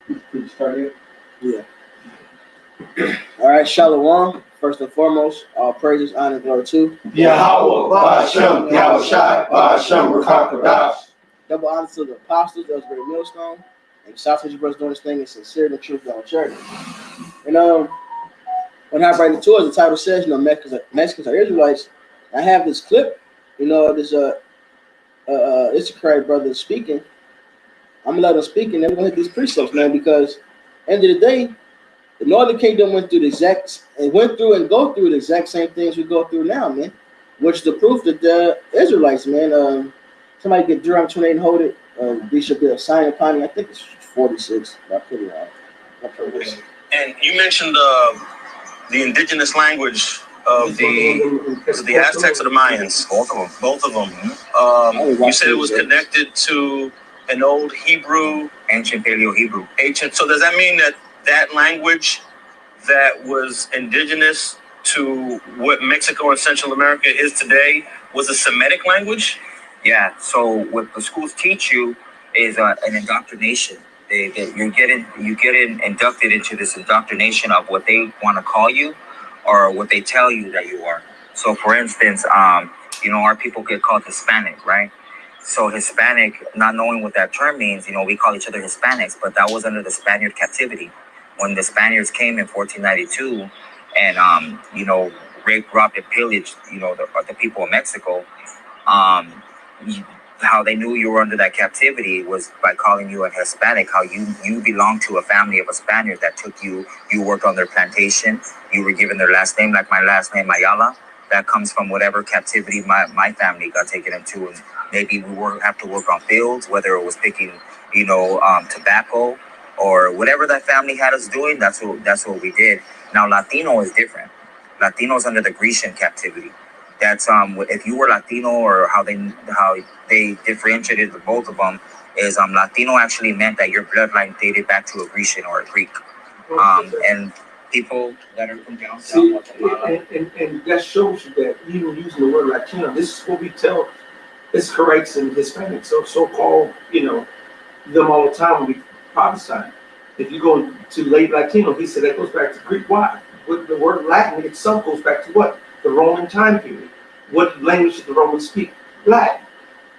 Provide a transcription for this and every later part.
Could you start here? Yeah. All right, Shalom. First and foremost, all praises, honor, and glory to Yahweh, Ba'ashem, Yahushai, Ba'ashem, Rakakadash. Double honor to the apostles, that was great millstone. And shout out to your brothers doing this thing in sincerity and truth down church. And when I write into it, the title says, Mexicans are Israelites. I have this clip, this Issachar brother speaking. I'm gonna let him speak, and then we're gonna hit these precepts, man, because end of the day, the Northern Kingdom went through and go through the exact same things we go through now, man. Which is the proof that the Israelites, man. Somebody get Deuteronomy 28 and hold it. These should be a sign upon it. I think it's 46. I put it out. And you mentioned the indigenous language of the Aztecs or the Mayans. Both of them. You said it was connected to an old Hebrew, ancient Paleo-Hebrew. So does that mean that language that was indigenous to what Mexico and Central America is today was a Semitic language? Yeah. So what the schools teach you is an indoctrination. You get inducted into this indoctrination of what they want to call you or what they tell you that you are. So for instance, our people get called Hispanic, right? So Hispanic, not knowing what that term means, we call each other Hispanics, but that was under the Spaniard captivity. When the Spaniards came in 1492 and, raped, robbed, and pillaged, the people of Mexico, how they knew you were under that captivity was by calling you a Hispanic, how you belonged to a family of a Spaniard that took you worked on their plantation, you were given their last name, like my last name, Ayala. That comes from whatever captivity my family got taken into. And maybe we have to work on fields, whether it was picking, tobacco or whatever that family had us doing. That's what we did. Now, Latino is different. Latino is under the Grecian captivity. That's if you were Latino, or how they differentiated the both of them is Latino actually meant that your bloodline dated back to a Grecian or a Greek. And people that are from down south. And that shows you that even using the word Latino, this is what we tell Israelites and Hispanics, so-called, them all the time when we prophesy. If you go to late Latino, he said that goes back to Greek. Why? With the word Latin itself goes back to what? The Roman time period. What language did the Romans speak? Latin.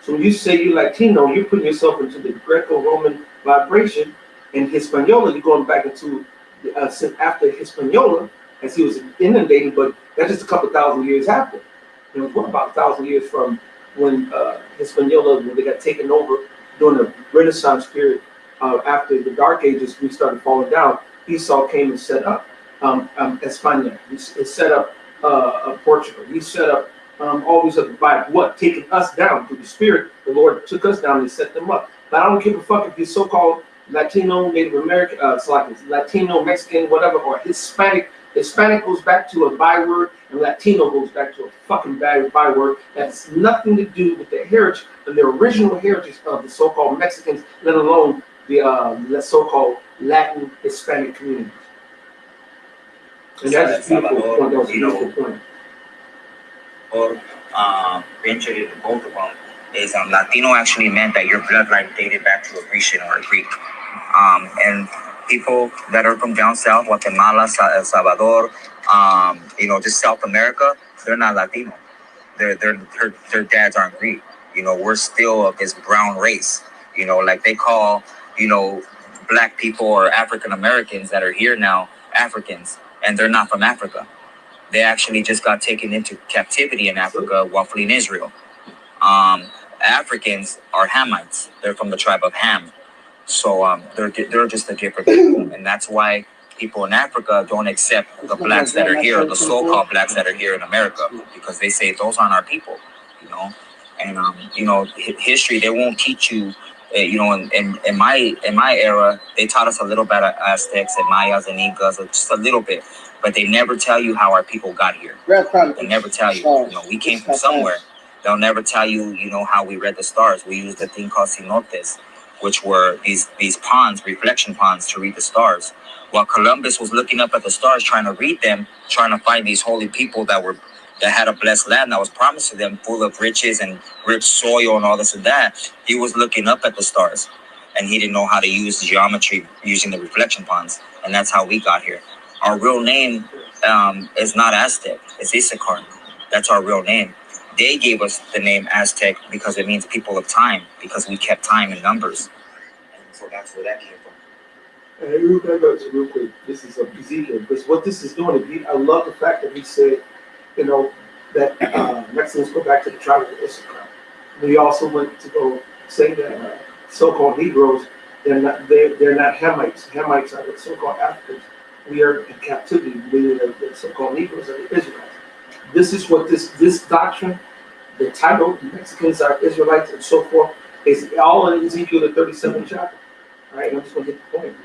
So when you say you're Latino, you're putting yourself into the Greco-Roman vibration. And Hispaniola, you're going back into after Hispaniola, as he was inundating, but that's just a couple thousand years after. What about 1,000 years from when Hispaniola, when they got taken over during the Renaissance period, after the Dark Ages, we started falling down. Esau came and set up España. He set up Portugal. He set up all these other, by what? Taking us down through the Spirit. The Lord took us down and set them up. But I don't give a fuck if you're so-called Latino, Native American, Latino, Mexican, whatever, or Hispanic. Hispanic goes back to a byword, and Latino goes back to a fucking byword. That's nothing to do with the heritage and the original heritage of the so-called Mexicans, let alone the so-called Latin Hispanic communities. And that's a beautiful point. That was a beautiful point. Or ventured into both of them is Latino actually meant that your bloodline dated back to a Grecian or a Greek. And people that are from down south, Guatemala, El Salvador, just South America, they're not Latino. Their dads aren't Greek. We're still of this brown race. Like they call, black people or African Americans that are here now Africans, and they're not from Africa. They actually just got taken into captivity in Africa while fleeing Israel. Africans are Hamites. They're from the tribe of Ham. So they're just a different people. And that's why people in Africa don't accept the blacks that are here, the so-called blacks that are here in America, because they say those aren't our people, And, history, they won't teach you, in my era, they taught us a little bit of Aztecs and Mayas and Incas, just a little bit. But they never tell you how our people got here. They never tell you. We came from somewhere. They'll never tell you, how we read the stars. We used a thing called cenotes, which were these ponds, reflection ponds, to read the stars. While Columbus was looking up at the stars, trying to read them, trying to find these holy people that had a blessed land that was promised to them, full of riches and rich soil and all this and that, he was looking up at the stars. and he didn't know how to use geometry using the reflection ponds, and that's how we got here. Our real name is not Aztec, it's Issachar. That's our real name. They gave us the name Aztec because it means people of time, because we kept time in numbers. And so that's where that came from. And real quick, this is Ezekiel, because what this is doing, I love the fact that he said, you know, that Mexicans go back to the tribe of Issachar. We also went to go say that so-called Negroes, they're not Hamites. Hamites are the so-called Africans. We are in captivity. We are the so-called Negroes are the Israelites. This is what this doctrine, the title, the Mexicans are Israelites and so forth, is all in Ezekiel the 37th chapter. All right, I'm just going to get the point.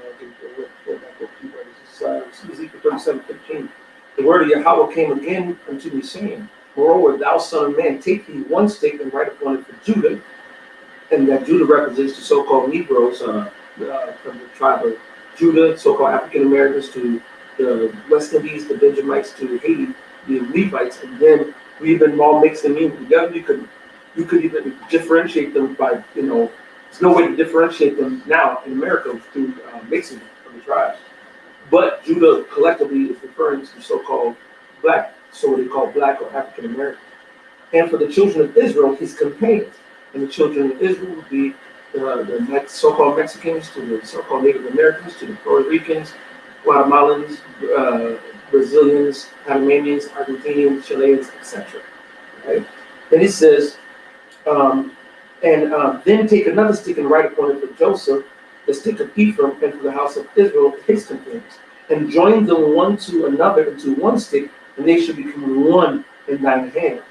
Ezekiel 37:15. The word of Yahweh came again unto me, saying, moreover, thou son of man, take thee one stick and write upon it for Judah, and that Judah represents the so-called Negroes from the tribe of Judah, so-called African Americans, to the West Indies, the Benjamites, to Haiti, the Levites, and then we even all mixed them in together. You could even differentiate them by, you know, there's no way to differentiate them now in America through mixing of the tribes. But Judah collectively is referring to so-called black, so what they call black or African American. And for the children of Israel, his companions. And the children of Israel would be the so-called Mexicans, to the so-called Native Americans, to the Puerto Ricans, Guatemalans, Brazilians, Panamanians, Argentinians, Chileans, etc. Right? Then it says, then take another stick and write upon it for Joseph, the stick of Ephraim, and for the house of Israel, his companions, and join them one to another into one stick, and they shall become one in thine hand.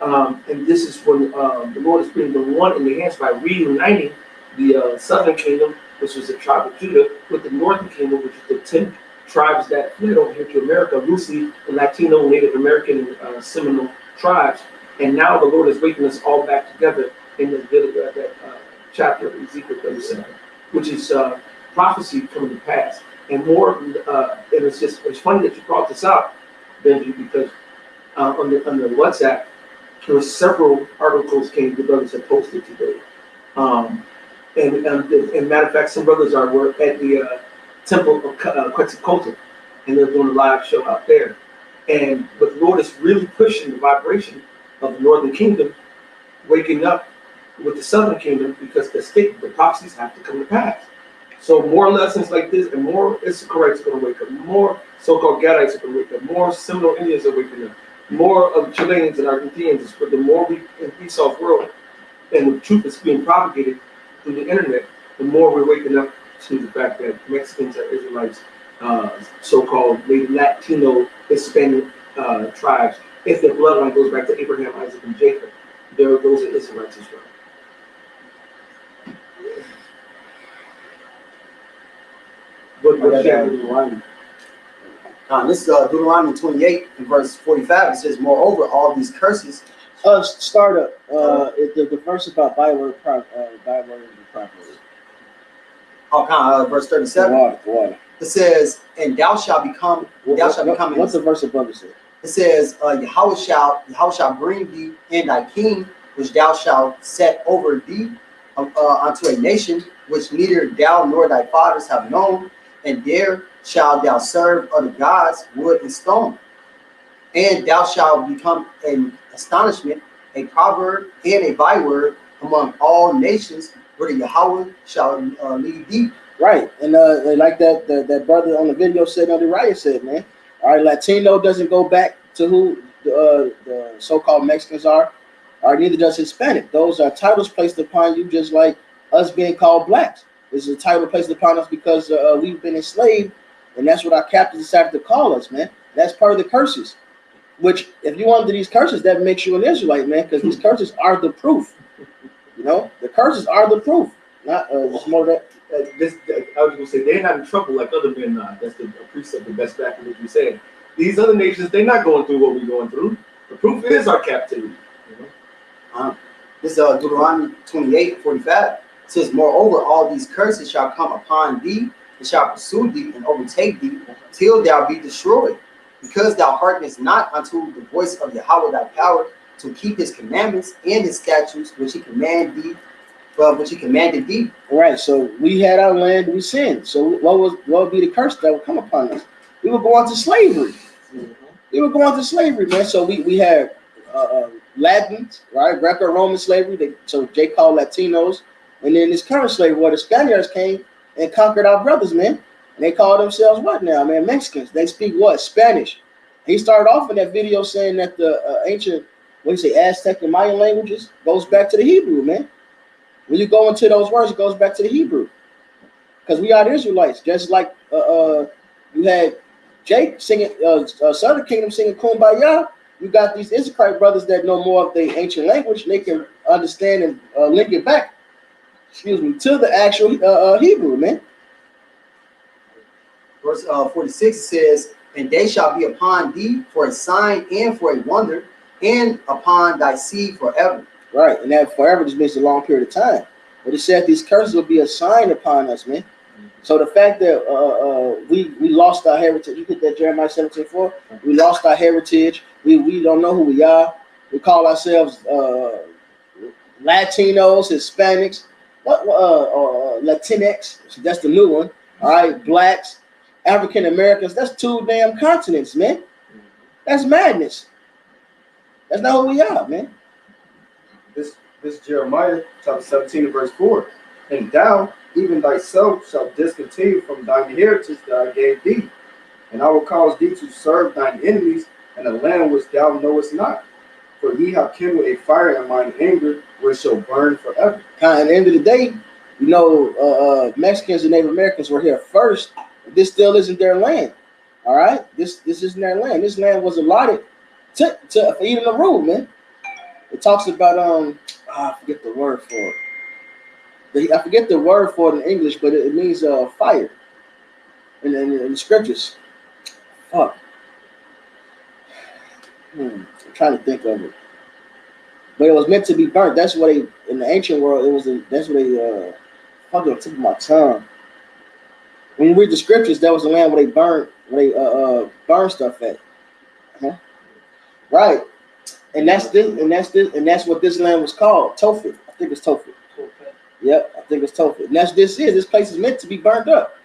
And this is when the Lord is putting the one in the hands by reuniting the southern kingdom, which was the tribe of Judah, with the northern kingdom, which is the 10 tribes that fled over here to America, loosely the Latino, Native American, and Seminole tribes. And now the Lord is waking us all back together in that chapter of Ezekiel 37, which is prophecy coming to pass. And more, and it's funny that you brought this up, Benji, because on the WhatsApp, there were several articles the brothers have posted today. And matter of fact, some brothers were at the temple of Quetzalcoatl, and they're doing a live show out there. But the Lord is really pushing the vibration of the northern kingdom, waking up with the southern kingdom, because the prophecies have to come to pass. So more lessons like this, and more Issacharites are going to wake up, more so-called Gadites are going to wake up, more Seminole Indians are waking up, more of Chileans and Argentinians. But the more we in Esau's world, and the truth is being propagated through the internet, the more we're waking up to the fact that Mexicans are Israelites, so-called Latino, Hispanic tribes. If their bloodline goes back to Abraham, Isaac, and Jacob, those are Israelites as well. This is Deuteronomy 28 and verse 45. It says, moreover, all these curses. Start up. The verse about byword and property. Verse 37. Water. It says, and thou shalt become. What's the verse above it say? It says, Yahweh shall bring thee and thy king, which thou shalt set over thee, unto a nation which neither thou nor thy fathers have known, and there shalt thou serve other gods, wood and stone. And thou shalt become an astonishment, a proverb, and a byword among all nations, where the Yahweh shall lead thee. Right, and like that brother on the video said, on the riot said, man, all right, Latino doesn't go back to who the so-called Mexicans are, or neither does Hispanic. Those are titles placed upon you, just like us being called blacks. This is a title placed upon us because we've been enslaved, and that's what our captors decided to call us, man. That's part of the curses. Which, if you under these curses, that makes you an Israelite, man, because these curses are the proof. You know, the curses are the proof. Not more that. I was going to say, they're not in trouble like other men are. That's the precept, the best back of what you said. These other nations, they're not going through what we're going through. The proof is our captivity. You know? This is Deuteronomy 28:45. It says, moreover, all these curses shall come upon thee, and shall pursue thee, and overtake thee, till thou be destroyed. Because thou hearkenest not unto the voice of Yahweh thy power, to keep his commandments and his statutes, which he commanded thee 12, which he commanded thee. Right. So we had our land, we sinned. So what would be the curse that would come upon us? We would go into slavery. We would go into slavery, man. So we had Latins, right? Greco-Roman slavery. So they called Latinos. And then this current slavery where the Spaniards came and conquered our brothers, man. And they call themselves what now, man? Mexicans. They speak what? Spanish. He started off in that video saying that the ancient, what do you say, Aztec and Mayan languages goes back to the Hebrew, man. When you go into those words, it goes back to the Hebrew. Because we are Israelites. Just like you had Jake singing, Southern Kingdom singing Kumbaya. You got these Israelite brothers that know more of the ancient language. And they can understand and link it back, to the actual Hebrew, man. Verse 46 says, and they shall be upon thee for a sign and for a wonder, and upon thy seed forever. Right, and that forever just means a long period of time. But it said these curses will be a sign upon us, man. So the fact that we lost our heritage, you hit that Jeremiah 17:4. We lost our heritage. We don't know who we are. We call ourselves Latinos, Hispanics, Latinx. That's the new one. All right, blacks, African Americans. That's 2 damn continents, man. That's madness. That's not who we are, man. This Jeremiah chapter 17 verse 4. And thou, even thyself, shalt discontinue from thine heritage that I gave thee, and I will cause thee to serve thine enemies in a land which thou knowest not. For ye have kindled a fire in mine anger, which shall burn forever. At the end of the day, you know, Mexicans and Native Americans were here first. This still isn't their land. All right, this isn't their land. This land was allotted to even the rule, man. It talks about I forget the word for it. I forget the word for it in English, but it means fire. In the scriptures. Fuck. I'm trying to think of it. But it was meant to be burnt. That's what they, in the ancient world, that's what they, fuck, on the tip of my tongue. When you read the scriptures, that was the land where they burn stuff at. Right. And that's what this land was called. Tophet. I think it's Tophet. Yep, I think it's Tophet. And this place is meant to be burned up.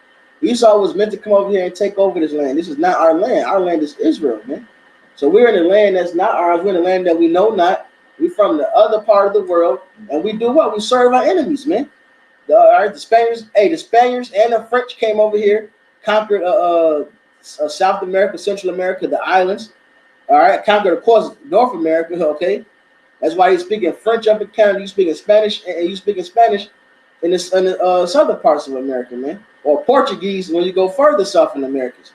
Esau was meant to come over here and take over this land. This is not our land. Our land is Israel, man. So we're in a land that's not ours. We're in a land that we know not. We're from the other part of the world, and we do what? We serve our enemies, man. The Spaniards and the French came over here, conquered South America, Central America, the islands. All right, conquered, of course, North America. Okay, that's why you're speaking French up in Canada. You speaking Spanish, and you speaking Spanish in the southern parts of America, man, or Portuguese when you go further south in the Americas.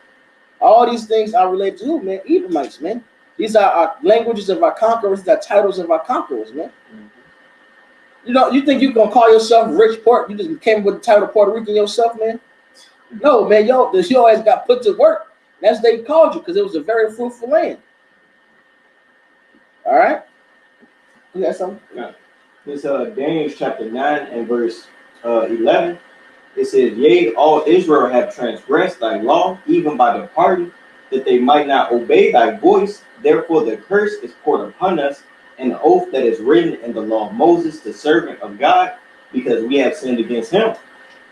All these things are related to who, man? Edomites, man. These are our languages of our conquerors. These are titles of our conquerors, man. You know, you think you gonna call yourself rich port? You just came with the title of Puerto Rican yourself, man? No, man. Your ass got put to work. That's what they called you because it was a very fruitful land. All right. You got something? Yeah. This Daniel chapter 9 and verse 11. It says, yea, all Israel have transgressed thy law, even by departing, that they might not obey thy voice. Therefore the curse is poured upon us, and the oath that is written in the law of Moses, the servant of God, because we have sinned against him. It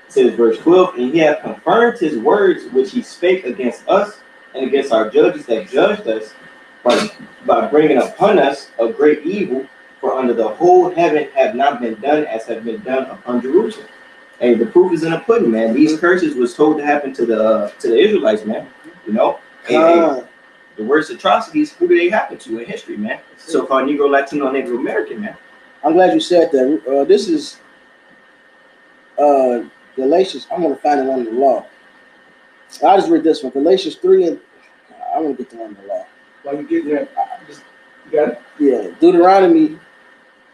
says verse 12, and he hath confirmed his words which he spake against us, and against our judges that judged us, by bringing upon us a great evil, for under the whole heaven have not been done as have been done upon Jerusalem. And the proof is in the pudding, man. These curses was told to happen to the Israelites, man. You know, and the worst atrocities, who do they happen to in history, man? So-called Negro, Latino, Native American, man. I'm glad you said that. This is Galatians. I'm gonna find it under the law. I'll just read this one. Galatians 3, and I'm gonna get the one in the law. While you get there, you got it? Yeah, Deuteronomy.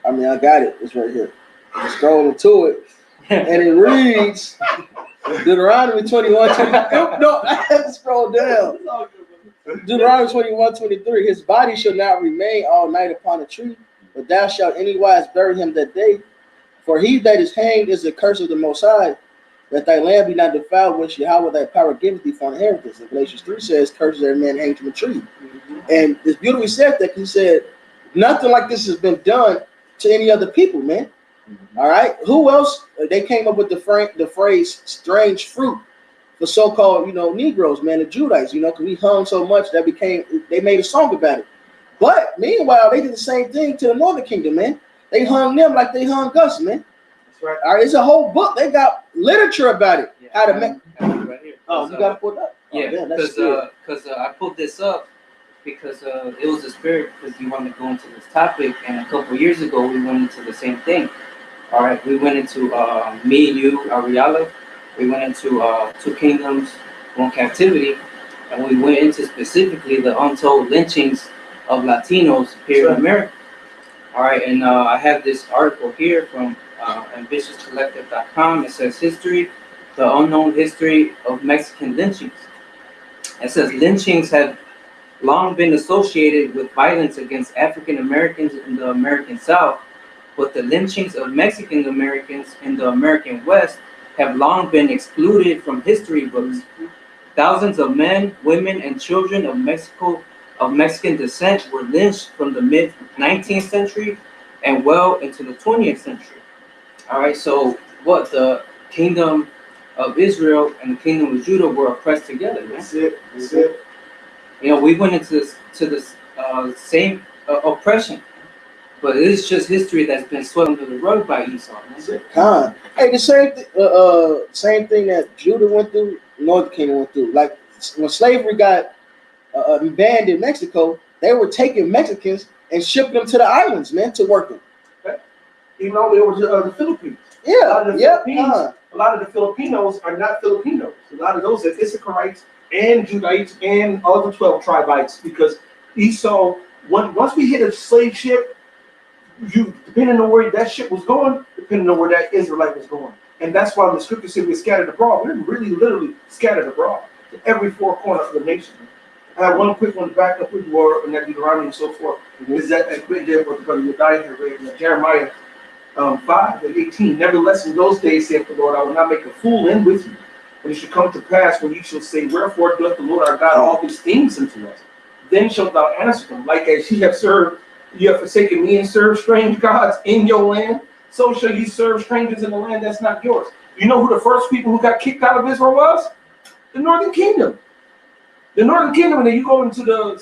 I mean, I got it. It's right here. I'm scrolling to it. And it reads Deuteronomy 21. No, I have to scroll down. Deuteronomy 21:23. His body shall not remain all night upon a tree, but thou shalt anywise bury him that day. For he that is hanged is the curse of the Most High, that thy land be not defiled, which Yahweh thy power giveth thee for an inheritance. And Galatians 3 says, curses every man hanged from a tree. And it's beautifully said that he said, nothing like this has been done to any other people, man. All right. Who else? They came up with the phrase "strange fruit" for so-called, Negroes, man, the Judites, because we hung so much that they made a song about it. But meanwhile, they did the same thing to the Northern Kingdom, man. They hung them like they hung us, man. That's right. All right, it's a whole book. They got literature about it. Yeah, how to make. Right here. Oh, you got to put that. Yeah, because I pulled this up because it was a spirit because we wanted to go into this topic, and a couple years ago we went into the same thing. All right, we went into me and you, Ariala. We went into Two Kingdoms, One Captivity, and we went into specifically the untold lynchings of Latinos here in America. All right, and I have this article here from ambitiouscollective.com. It says history, the unknown history of Mexican lynchings. It says lynchings have long been associated with violence against African Americans in the American South, but the lynchings of Mexican Americans in the American West have long been excluded from history books. Thousands of men, women, and children of Mexican descent were lynched from the mid-19th century and well into the 20th century. All right, so what the Kingdom of Israel and the Kingdom of Judah were oppressed together, man. That's it. That's it. We went into this same oppression, but it is just history that's been swept under the rug by Esau. Man. Hey, the same thing that Judah went through, Northern Kingdom went through. Like when slavery got banned in Mexico, they were taking Mexicans and shipping them to the islands, man, to work them. Even though it was the Philippines. Yeah, A lot of the Filipinos are not Filipinos. A lot of those are Issacharites and Judites and other 12 tribites, because Esau, once we hit a slave ship, depending on where that ship was going, depending on where that Israelite was going. And that's why the scripture said we're scattered abroad. We're really literally scattered abroad to every four corners of the nation. I have one quick one to back up with war and that Deuteronomy and so forth. Is that what the guy had read, Jeremiah 5:18. Nevertheless, in those days, saith the Lord, I will not make a fool in with you. And it shall come to pass when you shall say, wherefore doth the Lord our God all these things unto us? Then shalt thou answer them, like as ye have served, you have forsaken me and served strange gods in your land, so shall you serve strangers in the land that's not yours. You know who the first people who got kicked out of Israel was? The Northern Kingdom. The Northern Kingdom, and then you go into the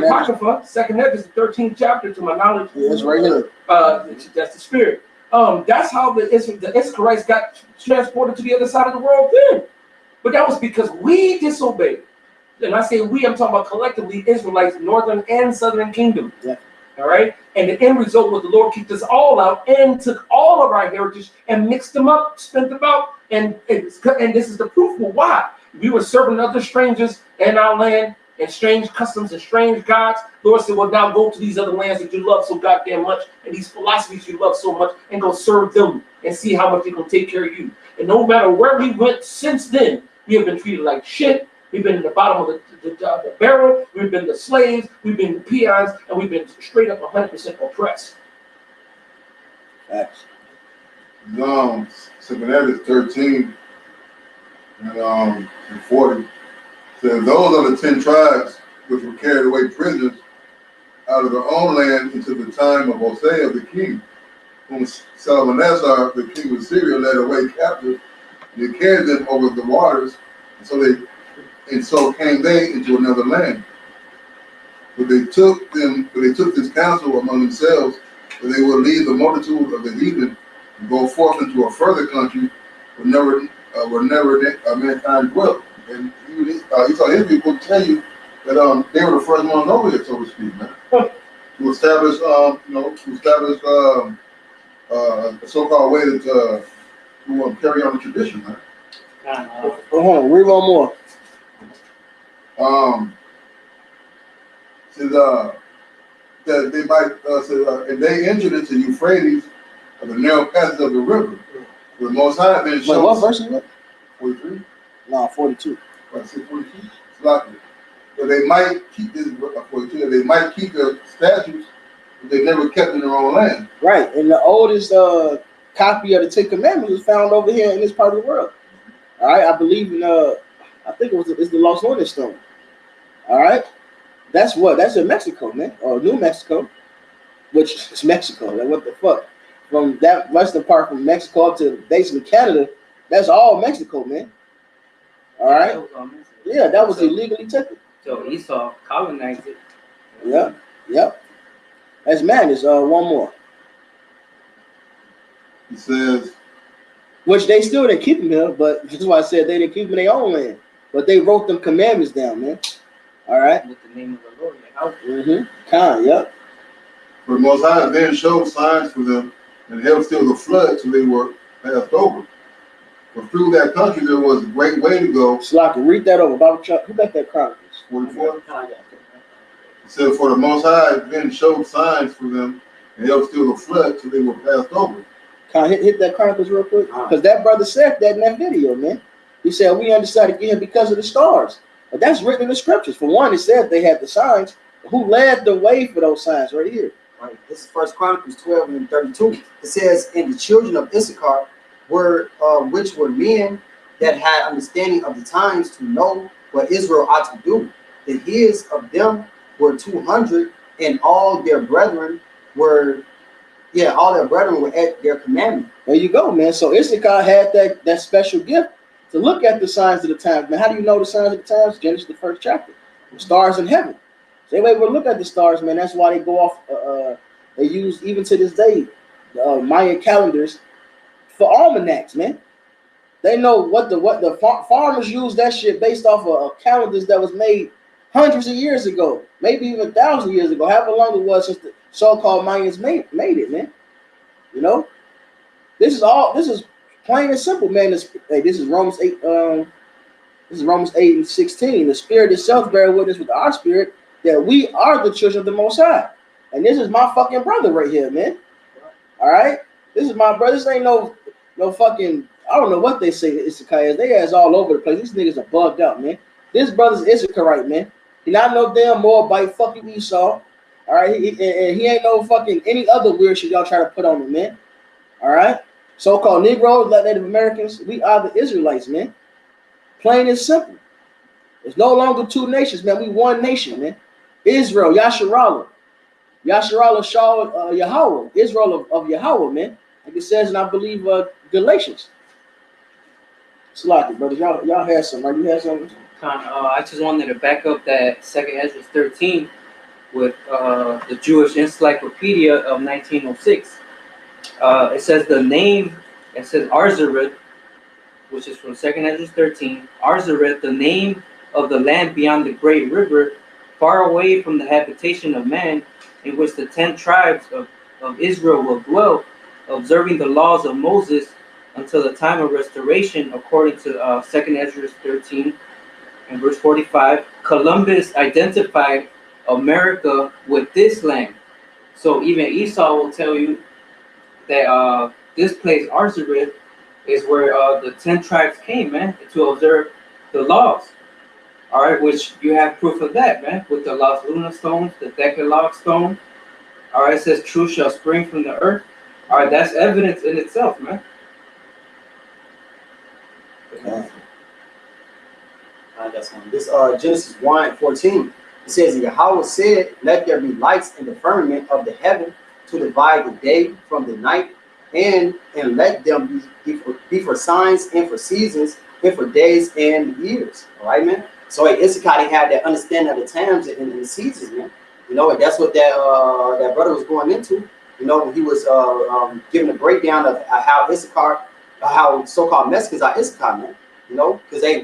Apocrypha, second Ezra, the 13th chapter, to my knowledge. Yeah, it's right here. That's the spirit. That's how the Issacharites got transported to the other side of the world then. But that was because we disobeyed. And I say we, I'm talking about collectively Israelites, Northern and Southern Kingdom. Yeah. All right? And the end result was the Lord kicked us all out and took all of our heritage and mixed them up, spent them out. And this is the proof. Well, why? We were serving other strangers in our land and strange customs and strange gods. Lord said, well, now go to these other lands that you love so goddamn much and these philosophies you love so much and go serve them and see how much they're going to take care of you. And no matter where we went since then, we have been treated like shit. We've been in the bottom of the barrel. We've been the slaves. We've been the peons. And we've been straight up 100% oppressed. Facts. Second Ezra 13 and 40 says, those are the 10 tribes which were carried away prisoners out of their own land into the time of Hosea the king, whom Salmanasar, the king of Syria, led away captive. And they carried them over the waters, and so came they into another land. But they took this counsel among themselves that they would leave the multitude of the heathen and go forth into a further country where never mankind dwelt. And Esau his people tell you that they were the first ones over here, so to speak, man. To establish a so-called way to carry on the tradition, man. Hold on, read one more. Says that they might and they entered into Euphrates of the narrow passage of the river. The Most High then shows. What verse is it? 43. No, 42. I said 42. It's like that they might keep this 42. They might keep their statutes, but they never kept in their own land. Right, and the oldest copy of the Ten Commandments is found over here in this part of the world. All right, I believe in I think it's the Los Lunas stone. All right, that's in Mexico, man, or New Mexico, which is Mexico. Like what the fuck? from that western part from Mexico up to basically Canada, that's all Mexico, man. All right. Yeah, that was illegally taken. So Esau colonized it. Yep. Yep. That's madness. One more. He says, which they still didn't keep him here, but that's why I said they didn't keep him in their own land. But they wrote them commandments down, man. All right. With the name of the Lord, how? Yep. for the Most High then showed signs for them and held still the flood till they were passed over. For through that country there was a great way to go. So I can read that over. Bible Chuck, who got that Chronicles? 44. It said, for the Most High then showed signs for them and held still the flood till they were passed over. Can I hit that Chronicles real quick? Because that brother said that in that video, man. He said, we undecided to get him because of the stars. But that's written in the scriptures. For one, it said they had the signs. Who led the way for those signs right here? Right. This is First Chronicles 12 and 32. It says, and the children of Issachar were, which were men that had understanding of the times to know what Israel ought to do. The heads of them were 200, and all their brethren were at their commandment. There you go, man. So Issachar had that special gift to look at the signs of the times. Man, how do you know the signs of the times? Genesis, the 1st chapter. The stars in heaven. So anyway, we'll look at the stars, man. That's why they go off. They use, even to this day, Mayan calendars for almanacs, man. They know what the farmers use that shit based off of calendars that was made hundreds of years ago, maybe even 1,000 years ago, however long it was since the so-called Mayans made it, man. You know, this is plain and simple, man. This is Romans 8. This is Romans 8 and 16. The Spirit itself bear witness with our spirit that we are the children of the Most High. And this is my fucking brother right here, man. All right, this is my brother. This ain't no fucking. I don't know what they say Issachar is. They ass all over the place. These niggas are bugged out, man. This brother's Issacharite, man. He not no damn Moabite fucking Esau. All right, he ain't no fucking any other weird shit y'all try to put on him, man. All right, so-called Negroes, Native Americans, we are the Israelites, man. Plain and simple. There's no longer two nations, man. We one nation, man. Israel, Yasharallah. Yasharallah Shah Yahweh. Israel of Yahweh, man. Like it says in, I believe, Galatians. Slack it, brothers. Y'all had some, right? You had something? I just wanted to back up that 2nd Ezra 13 with the Jewish Encyclopedia of 1906. It says the name, it says Arzareth, which is from 2nd Ezra 13. Arzareth, the name of the land beyond the great river, far away from the habitation of man, in which the 10 tribes of Israel will dwell, observing the laws of Moses until the time of restoration, according to 2nd Ezra 13 and verse 45. Columbus identified America with this land. So even Esau will tell you that this place, Arzareth, is where the 10 tribes came, man, to observe the laws. All right, which you have proof of that, man, with the Las Lunas stones, the Decalogue stone. All right, it says truth shall spring from the earth. All right, that's evidence in itself, man. That's one. This Genesis 1:14. It says, Yahweh said, let there be lights in the firmament of the heaven to divide the day from the night, and let them be for signs and for seasons and for days and years. All right, man. So Issachar had that understanding of the times and the seasons, man. You know, and that's what that brother was going into. You know, when he was giving a breakdown of how Issachar, how so-called Mexicans are Issachar, man. You know, because they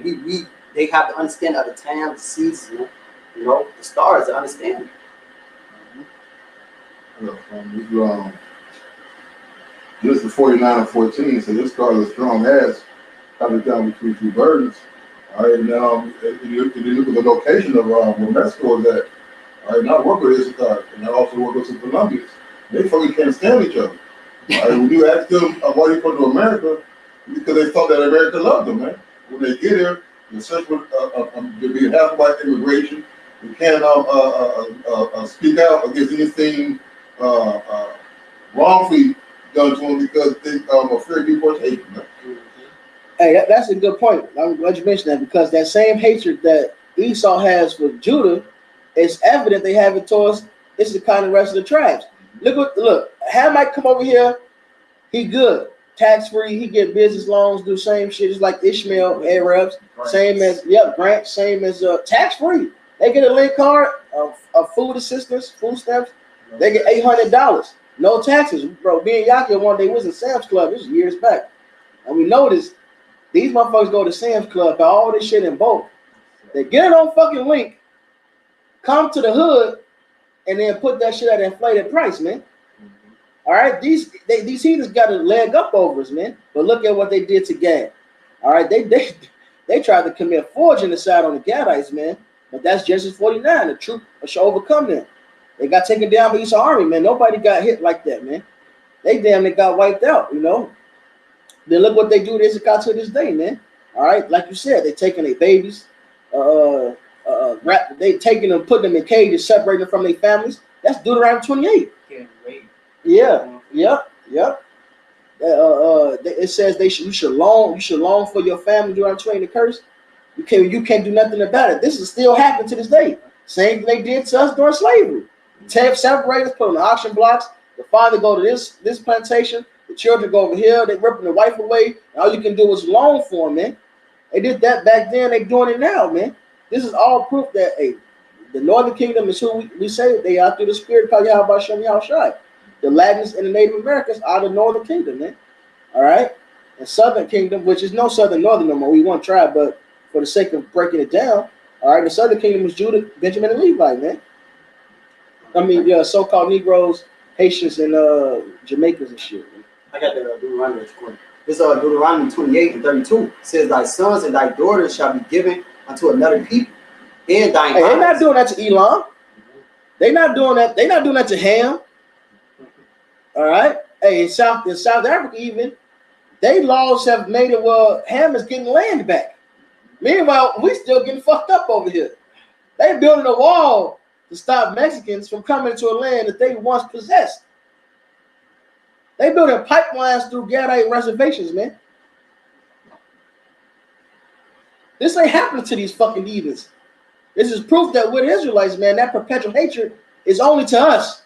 have the understanding of the times, the seasons, man. You know, the stars, the understanding. This is 49 and 14. So this car is a strong ass coming down between two burdens. All right, now if you look at the location of where Mexico is at, all right, now I work with Issachar and I also work with some Colombians. They fucking can't stand each other. All right, when you ask them why they come to America, because they thought that America loved them, man. When they get here, the search would be half white immigration. You can't speak out against anything wrongfully done to them because they are fear of deportation. Man. Hey, that's a good point. I'm glad you mentioned that, because that same hatred that Esau has for Judah is evident they have it towards Issachar and the rest of the tribes. Look, Ham might come over here He good. Tax free. He get business loans. Do same shit. Just like Ishmael Arabs. Same as grants. Same as tax free. They get a link card of food assistance, food stamps. They get $800. No taxes, bro. Me and Yaki one day was in Sam's Club. This was years back, and we noticed these motherfuckers go to Sam's Club, buy all this shit in bulk. They get it on fucking link, come to the hood, and then put that shit at an inflated price, man. All right, these heathens got a leg up over us, man. But look at what they did to Gad. All right, they tried to commit forging aside on the Gadites, man. But that's Genesis 49. The truth shall overcome them. They got taken down by Esau's army, man. Nobody got hit like that, man. They damn near got wiped out, you know. Then look what they do to Issachar to this day, man. All right, like you said, they taking their babies, they taking them, putting them in cages, separating them from their families. That's Deuteronomy 28. Yeah. It says you should long for your family. Deuteronomy 20, the curse. You can't do nothing about it. This is still happening to this day. Same thing they did to us during slavery. Separate us, put on the auction blocks. The father go to this plantation. The children go over here. They ripping the wife away. And all you can do is loan for them, man. They did that back then. They doing it now, man. This is all proof that the Northern Kingdom is who we say they are through the Spirit called Yahweh Shem Yahushai. The Latins and the Native Americans are the Northern Kingdom, man. All right, and Southern Kingdom, which is no Southern Northern no more. We one tribe, but for the sake of breaking it down, all right, the Southern Kingdom is Judah, Benjamin, and Levi, man. I mean, so-called Negroes, Haitians, and Jamaicans and shit. Man. I got the Deuteronomy. This Deuteronomy 28 and 32 says, "Thy sons and thy daughters shall be given unto another people, and thine." Hey, they're not doing that to Elam. They're not doing that. They're not doing that to Ham. All right. Hey, in South Africa, even they laws have made it where Ham is getting land back. Meanwhile, we still getting fucked up over here. They building a wall to stop Mexicans from coming to a land that they once possessed. They building pipelines through Gadite reservations, man. This ain't happening to these fucking heathens. This is proof that we're Israelites, man. That perpetual hatred is only to us.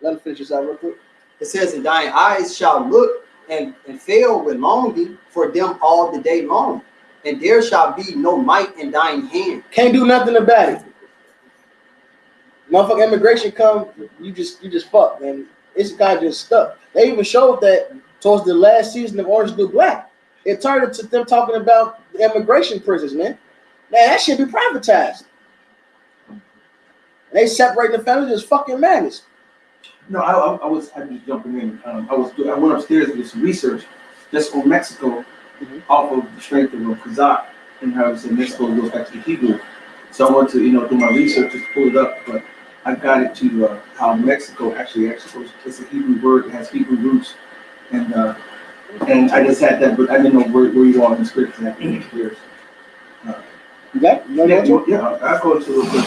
Let me finish this out real quick. It says, "And thine eyes shall look and fail with longing for them all the day long, and there shall be no might in thine hand." Can't do nothing about it. Motherfucking immigration come, you just fuck, man. It's kind of just stuck. They even showed that towards the last season of Orange is the New Black. It turned into them talking about the immigration prisons, man. Man, that should be privatized. And they separating the families is fucking madness. No, I was just jumping in. I went upstairs to do some research just on Mexico, off of the strength of Kazakh and how it's in Mexico goes back to Hebrew. So I want to do my research, just pull it up, but I got it to how Mexico actually goes. It's a Hebrew word, it has Hebrew roots, and I just had that, but I didn't know where you are in the script exactly. Yeah, I'll go to real quick.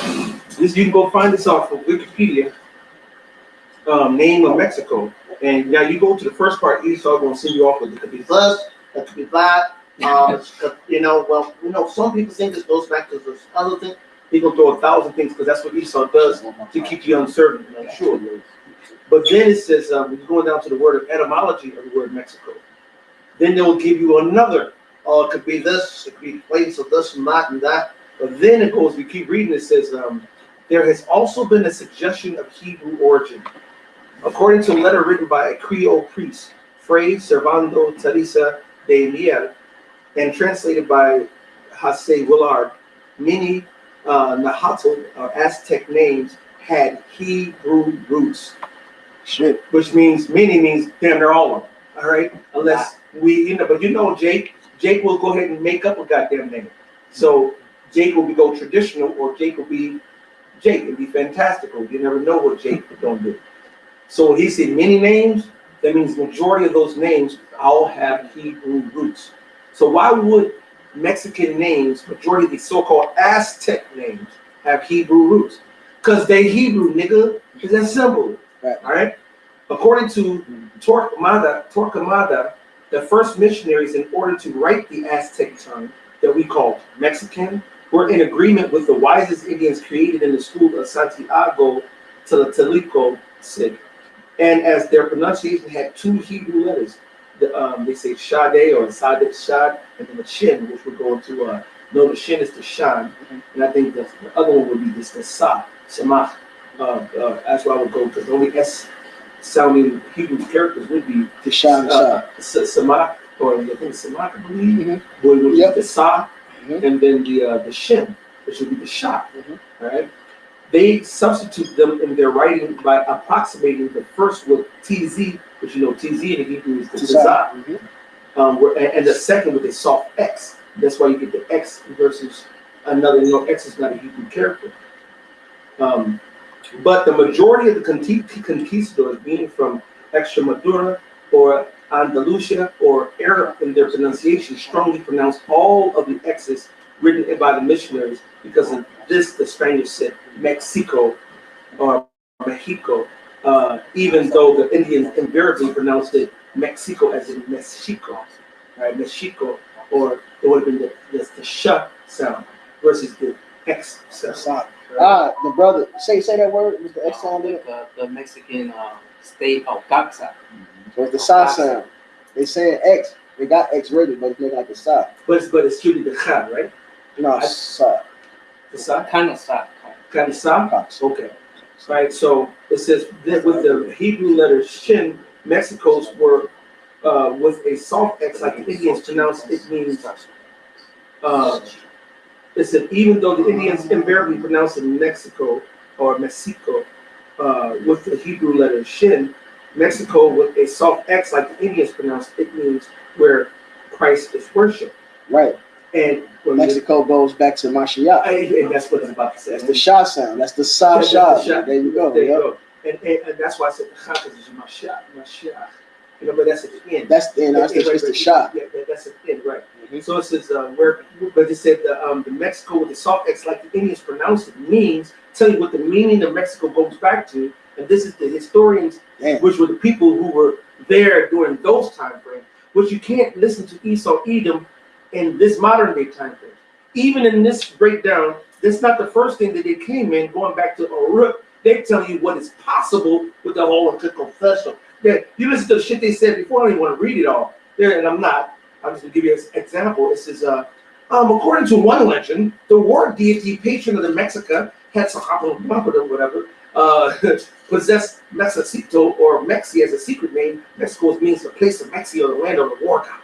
You can go find this off of Wikipedia. Name of Mexico, and now you go to the first part. Esau going to send you off with it could be plus, that could be that. Some people think this goes back to this other thing. People throw 1,000 things because that's what Esau does to keep you uncertain and unsure. But then it says when you're going down to the word of etymology of the word Mexico, then they will give you another. It could be this, it could be place of this and that and that. But then it goes. We keep reading. It says there has also been a suggestion of Hebrew origin. According to a letter written by a Creole priest, Fray Servando Teresa de Mier, and translated by Jose Willard, many Nahuatl or Aztec names had Hebrew roots. Shit. Which means many means damn near all of them. All right? Unless but Jake will go ahead and make up a goddamn name. So Jake will go traditional, or Jake will be Jake. It'll be fantastical. You never know what Jake don't do. So when he said many names, that means majority of those names all have Hebrew roots. So why would Mexican names, majority of these so-called Aztec names, have Hebrew roots? Because they Hebrew, nigga. It's that simple. Right. All right? According to Torquemada, the first missionaries, in order to write the Aztec tongue that we call Mexican, were in agreement with the wisest Indians created in the school of Santiago Tlatelolco. And as their pronunciation had two Hebrew letters, they say Shade or Sadek Shad, and then the Shin, which would go into no, the Shin is the Shan, and I think the other one would be this the Sa, Samach. That's why I would go because the only S sounding Hebrew characters would be The Shan Samach, or I think Samach, I believe, would be the Sa, and then the Shin, which would be the Sha. All right. They substitute them in their writing by approximating the first with TZ, which you know TZ in the Hebrew is the Tizah, and the second with a soft X. That's why you get the X versus another. You know, X is not a Hebrew character. But the majority of the conquistadors, being from Extremadura or Andalusia or Arab in their pronunciation, strongly pronounce all of the X's written by the missionaries because of this. The Spaniards said Mexico or Mexico, even though the Indians invariably pronounced it Mexico as in Mexico, right? Mexico, or it would have been the sh sound versus the X sound. Right? The brother, say that word with the X sound in it. The Mexican state of Caxa. So it's the sa sound. They saying X. They got X rated, but it's making like a sa. But it's truly the cha, right? No, sa. The sa? Kind of sa. Kind of sa? Okay. Right, so it says that with the Hebrew letter shin, Mexico's were with a soft X, like the Indians pronounce it means. It said even though the Indians invariably pronounce it Mexico or Mexico with the Hebrew letter shin, Mexico with a soft X, like the Indians pronounce it means where Christ is worshipped. Right. And Mexico goes back to Mashiach. And that's what I was about to say. That's the Shah sound. That's the Sa Shah. There you go. There you go. And that's why I said the Shah, because it's Mashiach. You know, but that's at the end. That's the end. That's just the Shah. Yeah, that's at the end, right. So it says but it said the Mexico with the soft X, like the Indians pronounce it, means, tell you what the meaning of Mexico goes back to, and this is the historians, which were the people who were there during those time frames, which you can't listen to Esau, Edom, in this modern day time frame. Even in this breakdown, that's not the first thing that they came in, going back to Uruk. They tell you what is possible with the whole confession. You listen to the shit they said before, I don't even want to read it all. There, and I'm just gonna give you an example. It says, according to one legend, the war deity patron of the Mexica, Quetzalcoatl or whatever, possessed Mexicito or Mexi as a secret name. Mexico means the place of Mexi or the land of the war god.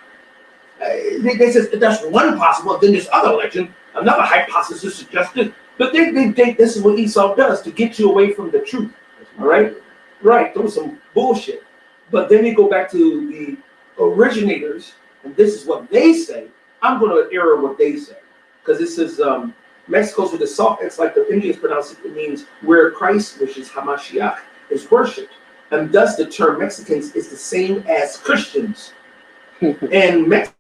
They says that's one possible. Then there's other legend, another hypothesis suggested. But this is what Esau does to get you away from the truth. All right, right. There was some bullshit. But then you go back to the originators, and this is what they say. I'm going to error what they say because it says Mexico's with a soft X, like the Indians pronounce it. It means where Christ, which is Hamashiach, is worshipped, and thus the term Mexicans is the same as Christians. And Mexico.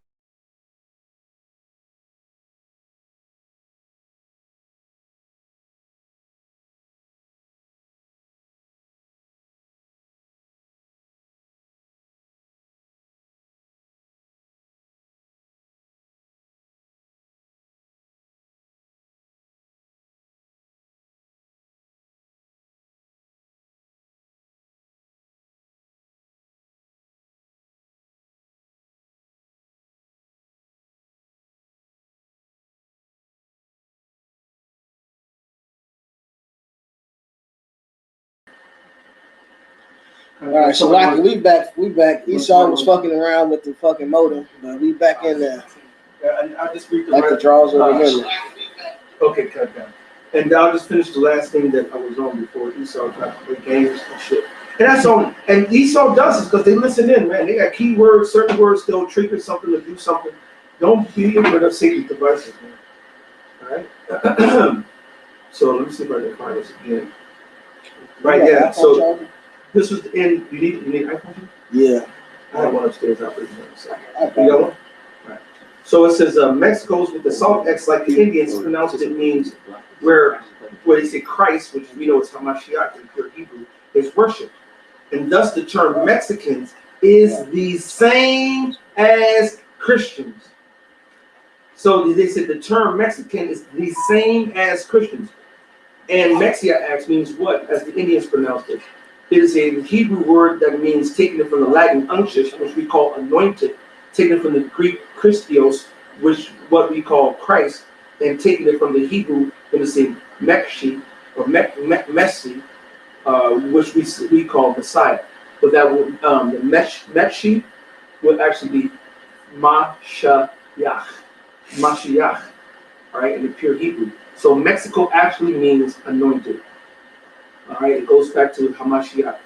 All right, so like we back. Esau was fucking around with the fucking modem, but we back in there. I'll just read the like the draws over the Okay, cut down. And I'll just finish the last thing that I was on before Esau tried to play games and shit. And that's all. And Esau does this because they listen in, man. They got keywords, certain words, they'll trigger something to do something. Don't be ignorant of Satan's devices, man. All right. So let me see if I can find this again. Right, yeah. So this was the end. You need iPhone? Yeah. I have one upstairs. I'll bring it. You got one? Right. So it says Mexico's with the soft X, like the Indians pronounce it, means where they say Christ, which we know is Hamashiach in pure Hebrew, is worshipped. And thus the term Mexicans is the same as Christians. So they said the term Mexican is the same as Christians. And Mexiax means what, as the Indians pronounced it? It is a Hebrew word that means taken from the Latin unctus, which we call anointed, taken from the Greek Christos, which what we call Christ, and taking it from the Hebrew, it is a Mekshi or Messi, which we call Messiah. But that would the Mekshi would actually be Mashiach, all right, in the pure Hebrew. So Mexico actually means anointed. All right, it goes back to Hamashiach.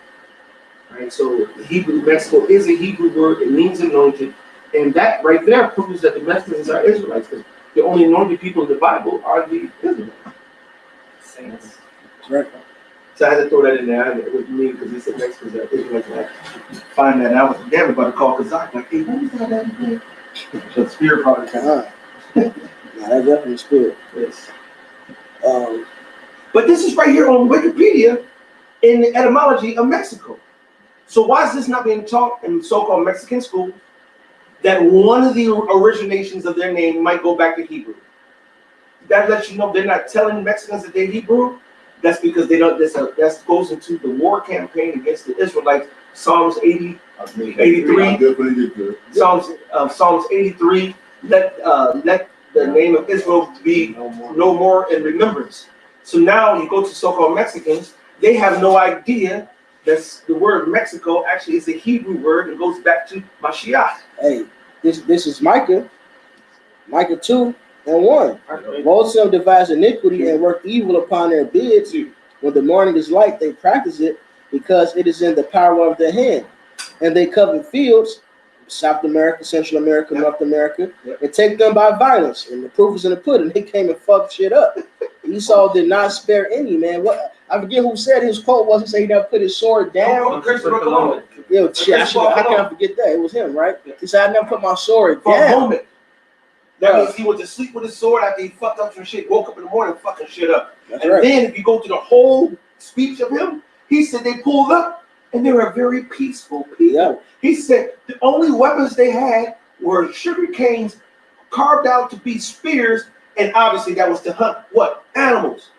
All right, so Hebrew Mexico is a Hebrew word. It means anointed, and that right there proves that the Mexicans are Israelites, because the only anointed people in the Bible are the Israelites. Saints. That's right. So I had to throw that in there with me because he said Mexicans are Israelites. And I find that out. I was damn about to call Kazakh. Like, hey, what is that again? The spirit part. Yeah, that's definitely spirit. Yes. But this is right here on Wikipedia in the etymology of Mexico. So why is this not being taught in so-called Mexican schools? That one of the originations of their name might go back to Hebrew. That lets you know they're not telling Mexicans that they're Hebrew. That's because they don't. That goes into the war campaign against the Israelites. Psalms 80, 83. Psalms 83. Let the name of Israel be no more in remembrance. So now you go to so-called Mexicans, they have no idea that the word Mexico actually is a Hebrew word and goes back to Mashiach. Hey, this is Micah 2:1. Both of them devise iniquity and work evil upon their beards. When the morning is light, they practice it because it is in the power of their hand. And they cover fields, South America, Central America, North America, and take them by violence. And the proof is in the pudding. They came and fucked shit up. Esau did not spare any, man. What I forget who said his quote was. He said he never put his sword down. Yo, shit, I can't forget that. It was him, right? He said I never put my sword for down. A moment. That means he went to sleep with his sword after he fucked up some shit, woke up in the morning fucking shit up. That's and right. Then if you go to the whole speech of him, he said they pulled up and they were very peaceful people. Yeah. He said the only weapons they had were sugar canes carved out to be spears, and obviously that was to hunt what? Animals.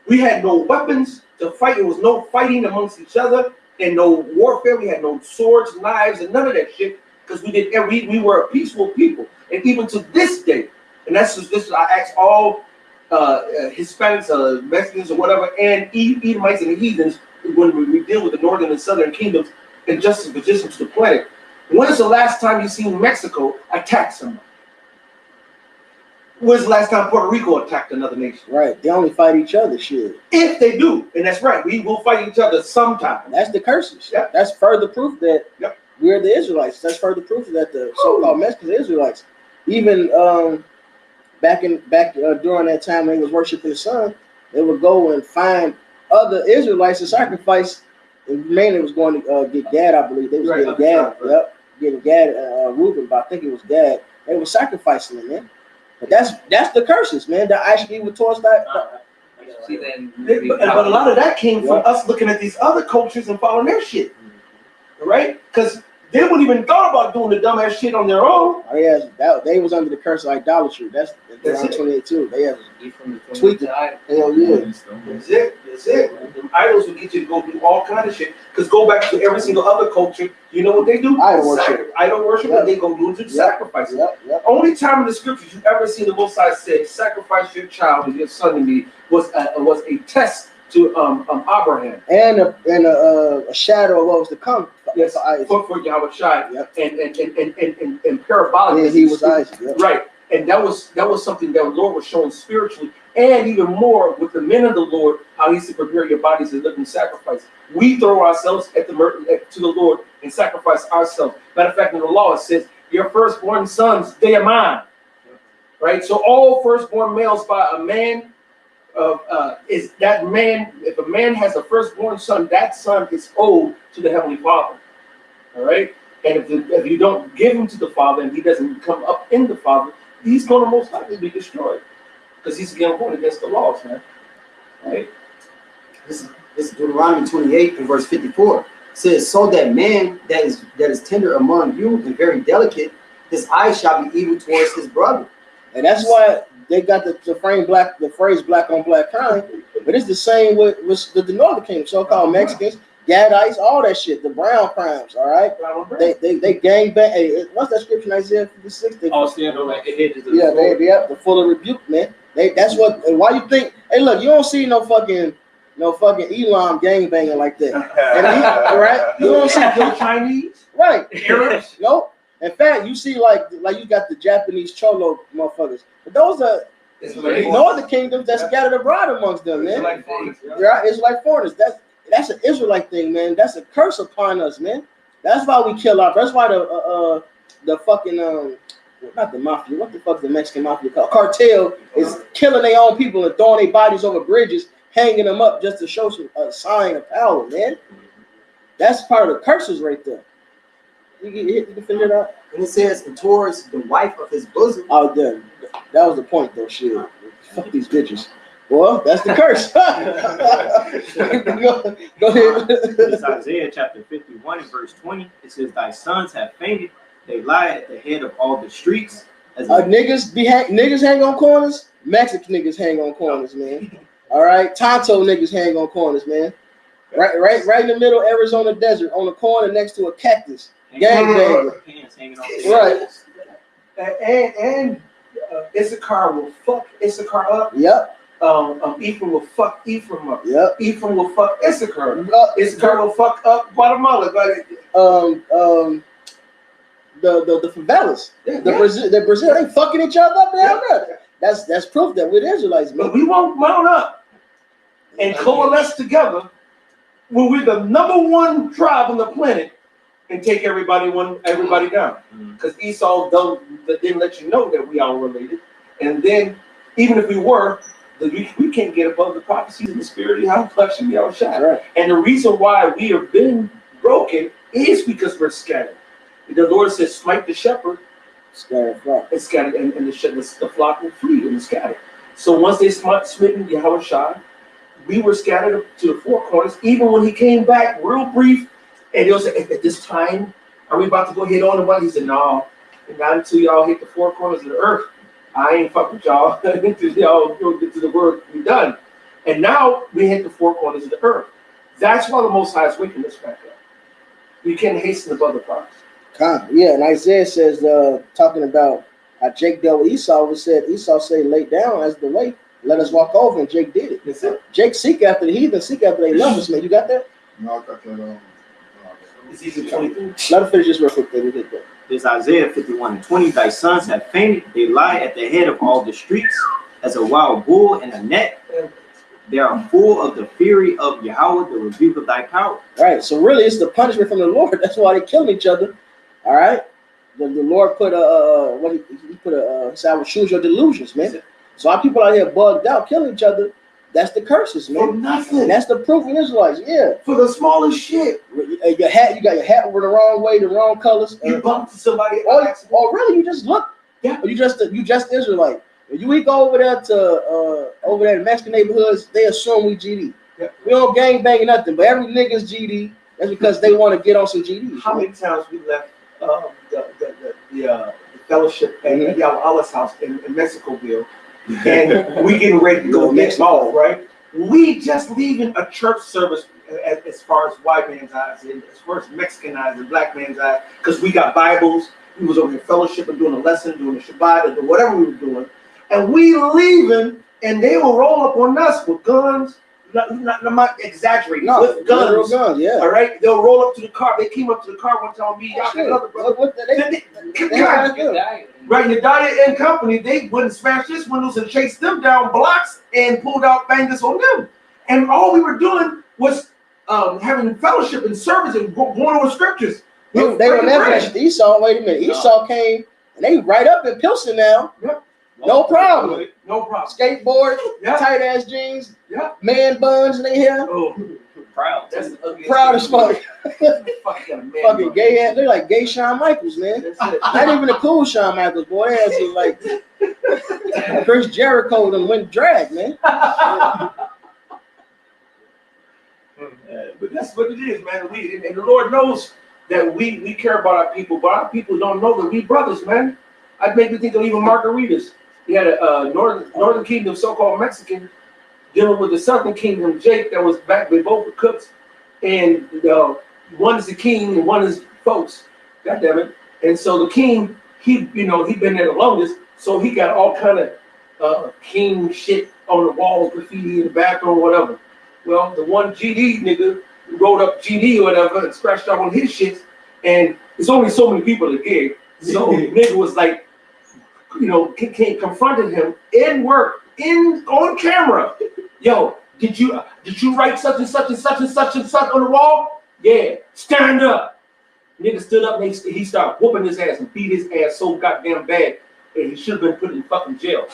We had no weapons to fight. There was no fighting amongst each other and no warfare. We had no swords, knives, and none of that shit because we were a peaceful people. And even to this day, and this is I ask all Hispanics, Mexicans, or whatever, and Edomites and heathens when we deal with the northern and southern kingdoms in juxtaposition to the planet. When is the last time you seen Mexico attack someone? When's the last time Puerto Rico attacked another nation? Right, they only fight each other, shit. If they do, and that's right, we will fight each other sometime. That's the curses. Yep. That's further proof that we're the Israelites. That's further proof that the so-called Mexicans are Israelites. Even back during that time when they was worshiping the sun, they would go and find other Israelites to sacrifice. And mainly was going to get Gad, I believe. They was getting Gad. Yep, getting Gad, Reuben, but I think it was Gad. They were sacrificing them, man. But that's the curses, man. That actually were towards that. But a lot of that came from us looking at these other cultures and following their shit, right? Because they wouldn't even thought about doing the dumbass shit on their own. Oh yeah, they was under the curse of idolatry. That's around 28 too. They have tweaked it. Hell yeah. That's it. The idols will get you to go do all kind of shit. Because go back to every single other culture, you know what they do? Idol worship, and they go do to sacrifice. Only time in the scriptures you ever seen the Most High say, "Sacrifice your child or your son to me," was a test to Abraham, and a shadow of what was to come. Yes, for Yahweh Shai, and parabolic. Yeah, he was Isaac. Right, and that was something that the Lord was showing spiritually, and even more with the men of the Lord, how He said, "Prepare your bodies as a living sacrifice." We throw ourselves to the Lord and sacrifice ourselves. Matter of fact, in the law it says, "Your firstborn sons, they are mine." Right, so all firstborn males by a man. Is that man, if a man has a firstborn son, that son is owed to the Heavenly Father. All right? And if you don't give him to the Father and he doesn't come up in the Father, he's going to most likely be destroyed. Because he's going against the laws, man. Right? This is Deuteronomy 28 and verse 54. It says, "So that man that is tender among you and very delicate, his eye shall be evil towards his brother." And that's why they got the phrase black on black crime, but it's the same with the Northern Kingdom, so-called Mexicans. Gadites, all that shit, the brown crimes, all right? They gang bang. Hey, what's that scripture in Isaiah 56? Stand on like the hedges of yeah, they're full of rebuke, man. That's what. And why you think? Hey, look, you don't see no fucking Elam gang banging like that, right? You don't see no Chinese, right? Arabs, nope. In fact, you see like you got the Japanese cholo motherfuckers, but those are northern kingdoms that's scattered abroad amongst them, man. Right? It's like foreigners. That's an Israelite thing, man. That's a curse upon us, man. That's why we kill off. That's why the fucking not the mafia. What the fuck is the Mexican mafia called? Cartel is killing their own people and throwing their bodies over bridges, hanging them up just to show some sign of power, man. That's part of the curses right there. You can figure it out. And it says, and towards the wife of his bosom. Oh, damn. That was the point, though. Shit. Fuck these bitches. Well, that's the curse. go ahead. It's Isaiah chapter 51 and verse 20. It says, thy sons have fainted. They lie at the head of all the streets. Niggas hang on corners. Mexican niggas hang on corners, man. All right. Tonto niggas hang on corners, man. Right in the middle, Arizona desert, on the corner next to a cactus. Gangbanger. Right. And Issachar will fuck Issachar up. Yep. Ephraim will fuck Ephraim up. Yep. Ephraim will fuck Issachar. Issachar will fuck up Guatemala. The favelas, the Brazil, they fucking each other up down there. That's proof that we're Israelites, man. But we won't mount up and coalesce together when we're the #1 tribe on the planet and take everybody down. Because Esau didn't let you know that we all related. And then, even if we were, we can't get above the prophecies of the spirit of Yahweh and Yahushua. Right. And the reason why we have been broken is because we're scattered. The Lord says, smite the shepherd, scattered flock. And scattered, and the flock will flee and scattered. So once they smitten Yahushua, we were scattered to the four corners. Even when he came back, real brief, and he'll say, at this time, are we about to go hit on the one? He said, no, not until y'all hit the four corners of the earth. I ain't fuck with y'all until y'all get to the word we done. And now we hit the four corners of the earth. That's why the Most High is waking us back up. We can't hasten above the promise. Yeah, and Isaiah says, talking about how Jake dealt with Esau, said Esau said, lay down as the way, let us walk over, and Jake did it. That's it. Jake seek after the heathen, seek after their numbers, man. You got that? No, I got that. It's easy 23. Let us finish this real quick, then we get that. There's Isaiah 51 and 20. Thy sons have fainted. They lie at the head of all the streets as a wild bull in a net. They are full of the fury of Yahweh, the rebuke of thy power. Right. So really, it's the punishment from the Lord. That's why they killing each other. All right. The Lord put said, I will choose your delusions, man. So our people out here bugged out, killing each other. That's the curses, man. For nothing. And that's the proof in Israelites. Yeah. For the smallest shit. Your hat, you got your hat over the wrong way, the wrong colors. You bumped somebody. Or really, you just look. Yeah. Or you just Israelite. When we go over there to Mexican neighborhoods, they assume we GD. Yeah. We don't gang bang nothing, but every nigga's GD. That's because they want to get on some GD. How many times we left the fellowship at Allah's house in Mexicoville, and we getting ready to go get ball, right? We just leaving a church service as far as white man's eyes, and as far as Mexican eyes and black man's eyes, because we got Bibles. We was over in fellowship and doing a lesson, doing a Shabbat, and whatever we were doing. And we leaving, and they will roll up on us with guns. I'm not exaggerating. No, with guns. Yeah. All right. They'll roll up to the car. They came up to the car one time. Me, y'all, another brother. Right, Yedaya and company. They went and smashed his windows and chased them down blocks and pulled out bangers on them. And all we were doing was having fellowship and service and going over scriptures. They were never Esau. Wait a minute. Esau came and they right up in Pilsen now. Yep. No problem. No problem. Skateboard, tight ass jeans, man buns in their hair. Oh, proud. That's proud as fuck. Fucking gay ass. They're like gay Shawn Michaels, man. Not even a cool Shawn Michaels, boy. It's like Chris Jericho and went drag, man. But that's what it is, man. And the Lord knows that we care about our people, but our people don't know that we brothers, man. I'd make me think of even margaritas. He had a northern kingdom, so-called Mexican, dealing with the southern kingdom, Jake, that was back. They both were cooks. and one is the king and one is folks. God damn it! And so the king, he been there the longest, so he got all kind of king shit on the walls, graffiti in the bathroom, whatever. Well, the one GD nigga wrote up GD or whatever and scratched out on his shit, and there's only so many people at the gig, so nigga was like, confronted him in work, on camera. Yo, did you write such and such and such and such and such on the wall? Yeah, stand up. Nigga stood up and he started whooping his ass and beat his ass so goddamn bad, and he should have been put in fucking jail.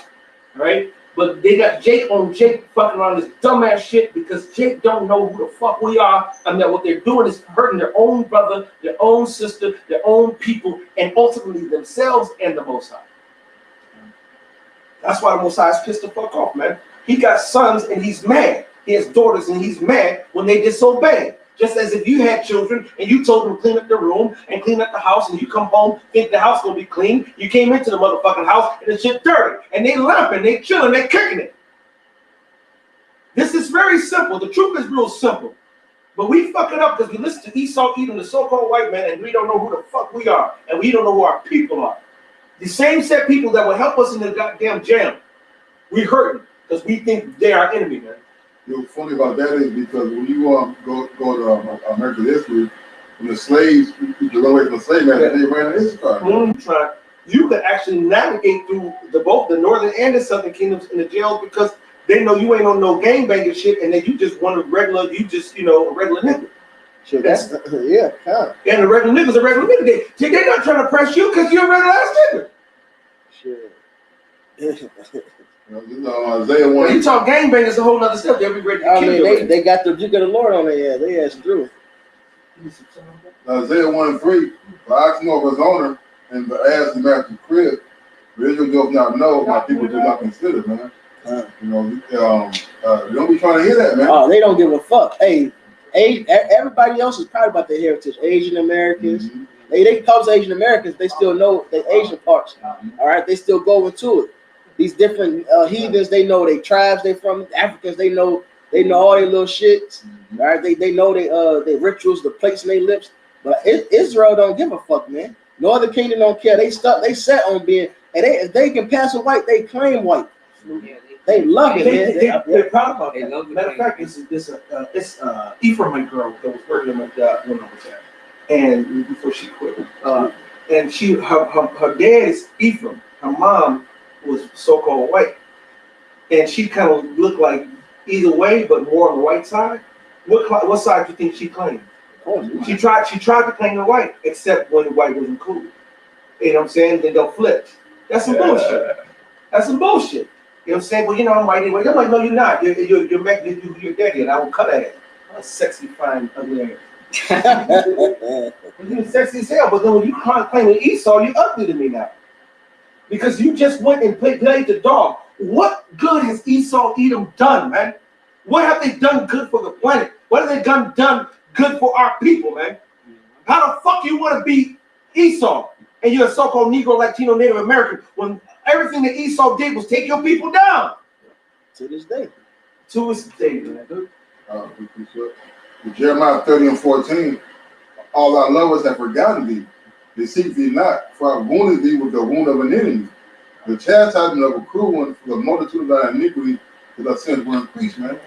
All right? But they got Jake fucking around this dumbass shit because Jake don't know who the fuck we are, and that what they're doing is hurting their own brother, their own sister, their own people, and ultimately themselves and the Most High. That's why the Most High is pissed the fuck off, man. He got sons and he's mad. He has daughters and he's mad when they disobey. Just as if you had children and you told them to clean up the room and clean up the house, and you come home, think the house gonna be clean. You came into the motherfucking house and the shit dirty. And they laughing, they chilling, they kicking it. This is very simple. The truth is real simple. But we fuck it up because we listen to Esau Edom, the so-called white man, and we don't know who the fuck we are. And we don't know who our people are. The same set people that will help us in the goddamn jam. We hurting because we think they are our enemy, man. What's funny about that is because when you go to American history, when the slaves, you run away from the slave man, they ran in Issachar. You could actually navigate through both the northern and the southern kingdoms in the jails because they know you ain't on no gangbanging shit, and then you just want a regular nigga. Sure, that's yeah, kind of. And the regular niggas are regular niggas. They're not trying to press you because you're a regular ass nigga. Sure. Isaiah 1. When you talk gangbang, it's a whole other step. They'll be ready to kill you. They got the Duke of the Lord on their ass. They ass through. Isaiah 1:3. The ox know of his owner, and the ass the master's crib. But Israel does not know, my people do not consider, man. They don't be trying to hear that, man. Oh, they don't give a fuck. Hey, everybody else is proud about their heritage. Asian Americans. Mm-hmm. They call us Asian Americans. They still know the Asian parts. All right, they still go into it. These different heathens, they know they tribes. They from Africans. They know all their little shits. All right, they know their rituals, the plates in their lips. But Israel don't give a fuck, man. Northern Kingdom don't care. They set on being, and if they can pass a white, they claim white. They love it, man. They're proud about that. Matter of fact, it's Ephraimite girl that was working with when I was there, and before she quit, and her dad is Ephraim. Her mom was so-called white, and she kind of looked like either way, but more on the white side. What side do you think she claimed? She tried to claim the white, except when the white was included. You know what I'm saying? Then they'll flip. That's some bullshit. That's some bullshit. You know what I'm saying? Well, I'm white anyway. I'm like, no, you're not. You're daddy, and I will cut at it. I'm a sexy, fine, ugly ass. You're sexy as hell, but then when you claim Esau, you're ugly to me now. Because you just went and played the dog. What good has Esau Edom done, man? What have they done good for the planet? What have they done good for our people, man? How the fuck you want to be Esau and you're a so-called Negro, Latino, Native American when everything that Esau did was take your people down? To this day. To this day, man. Jeremiah 30:14. All our lovers have forgotten thee. They seek thee not, for I wounded thee with the wound of an enemy. The chastisement of a cruel one for the multitude of thy iniquity, because thy sins were increased, man.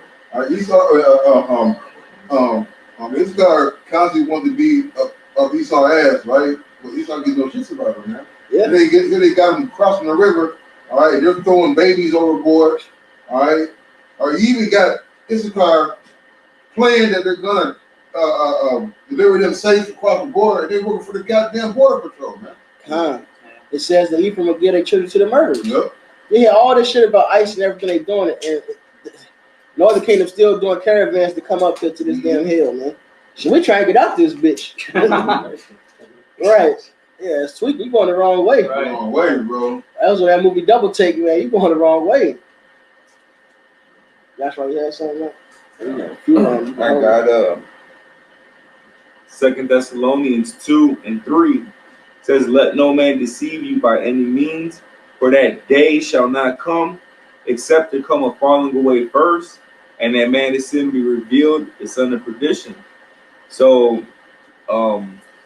Issachar constantly wanted to be of Esau's ass, right? But Esau gets no shits about him, man. Yeah. They got him crossing the river, all right? They're throwing babies overboard, all right? Or you even got Issachar playing that they're gonna deliver them safe across the border. They're working for the goddamn border patrol, man. It says that Ephraim will give their children to the murderers. Yep. You hear all this shit about ICE and everything they doing, and Northern Kingdom still doing caravans to come up to this damn hill, man. So we trying to get out this bitch. Right. Yeah, it's sweet. You going the wrong way. Right. Wrong way, bro. That was what that movie Double Take, man. You going the wrong way. That's why you had something like I got 2 Thessalonians 2:3 says, let no man deceive you by any means, for that day shall not come, except to come a falling away first, and that man is sin be revealed, the son of perdition, So,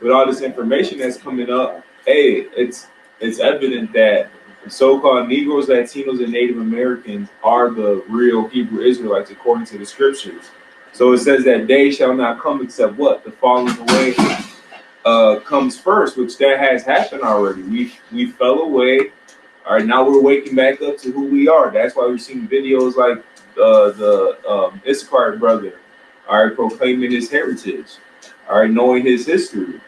with all this information that's coming up, hey, it's evident that the so-called Negroes, Latinos, and Native Americans are the real Hebrew Israelites according to the scriptures. So it says that day shall not come except what? The falling away comes first, which that has happened already. We fell away. All right, now we're waking back up to who we are. That's why we're seeing videos like the Issachar brother, all right, proclaiming his heritage, all right, knowing his history.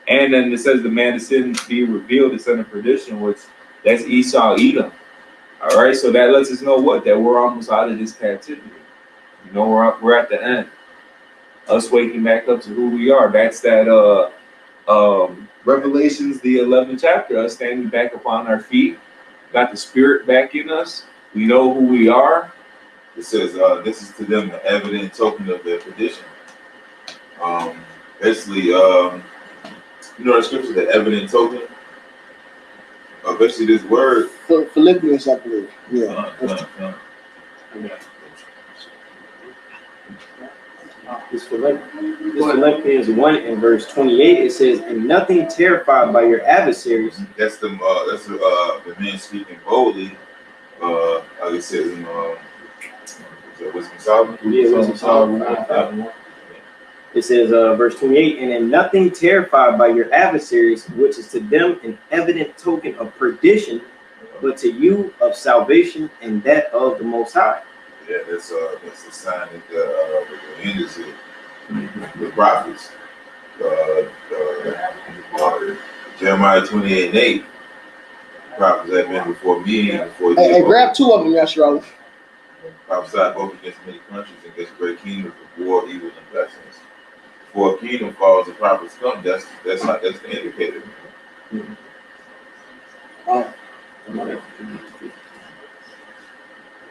And then it says the man of sin be revealed, the son of perdition, which that's Esau, Edom. All right, so that lets us know what? That we're almost out of this captivity. You know, we're at the end. Us waking back up to who we are. That's that Revelations, the 11th chapter, us standing back upon our feet, got the spirit back in us. We know who we are. It says, this is to them the evident token of their perdition. Basically, you know the scripture, the evident token? Basically, this word. Philippians, I believe. Yeah. This Philippians 1 and verse 28, it says, and nothing terrified by your adversaries. That's the men speaking boldly. Like it says in Wisdom Solomon. Yeah, Wisdom Solomon. It says, verse 28, and in nothing terrified by your adversaries, which is to them an evident token of perdition, but to you of salvation and that of the Most High. Yeah, that's the sign that the end is it. The prophets. Jeremiah 28:8. Prophets that men before me and before you. Hey, grab two of them, Yashara. Prophesied both against many countries and against great kingdoms of war, evil, and pestilence. Before a kingdom falls, the prophets come. That's the indicator.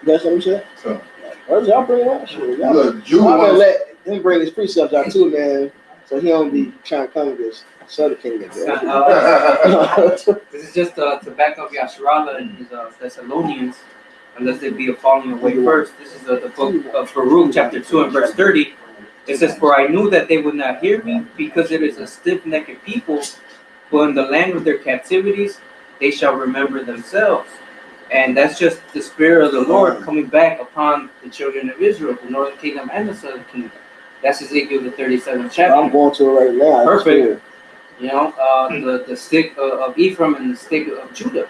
That's what I'm saying? So, y'all bring out shit. Y'all gonna let him bring his precepts out too, man. So he don't be trying to come against Southern Kingdom. This is just to back up Yasharala and his Thessalonians, unless they be a falling away first. This is the book of Baruch, chapter 2 and verse 30. It says, for I knew that they would not hear me, because it is a stiff-necked people, but in the land of their captivities they shall remember themselves. And that's just the Spirit of the Lord coming back upon the children of Israel, the northern kingdom and the southern kingdom. That's Ezekiel, the 37th chapter. I'm going to it right now. Perfect. You know, the stick of Ephraim and the stick of Judah.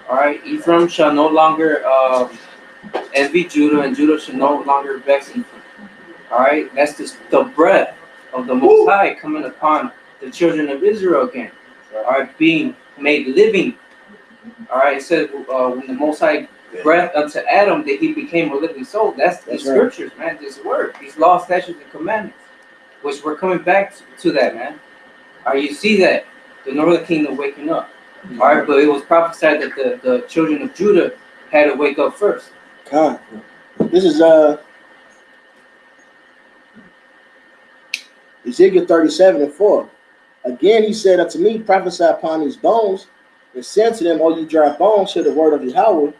All right, Ephraim shall no longer envy Judah, and Judah shall no longer vex Ephraim. All right, that's the breath of the Most High coming upon the children of Israel again. All right, being made living. All right, it says when the Most High breathed unto Adam that he became a living soul. That's the scriptures, man. This word, these laws, statutes, and commandments, which we're coming back to that, man. All right, you see that the northern kingdom waking up. All right, but it was prophesied that the children of Judah had to wake up first. God, this is Ezekiel 37:4. Again, he said unto me, prophesy upon these bones, and said to them, O ye dry bones, hear the word of Yahweh.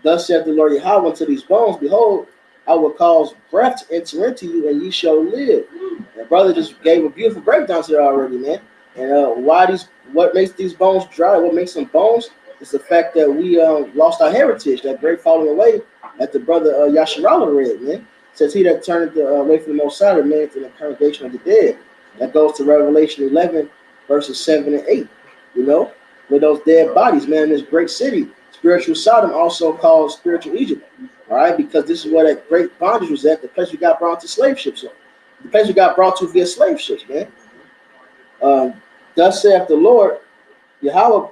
Thus saith the Lord Yahweh unto these bones, behold, I will cause breath to enter into you, and ye shall live. And brother just gave a beautiful breakdown to it already, man. And what makes these bones dry, what makes them bones, is the fact that we lost our heritage, that great falling away that the brother Yasharala read, man. Says he that turned away from the Most High remained in the congregation of the dead. That goes to Revelation 11, verses 7 and 8. You know, with those dead bodies, man, in this great city. Spiritual Sodom, also called spiritual Egypt. All right, because this is where that great bondage was at, the place we got brought to slave ships. The place we got brought to via slave ships, man. Thus saith the Lord, Yahweh,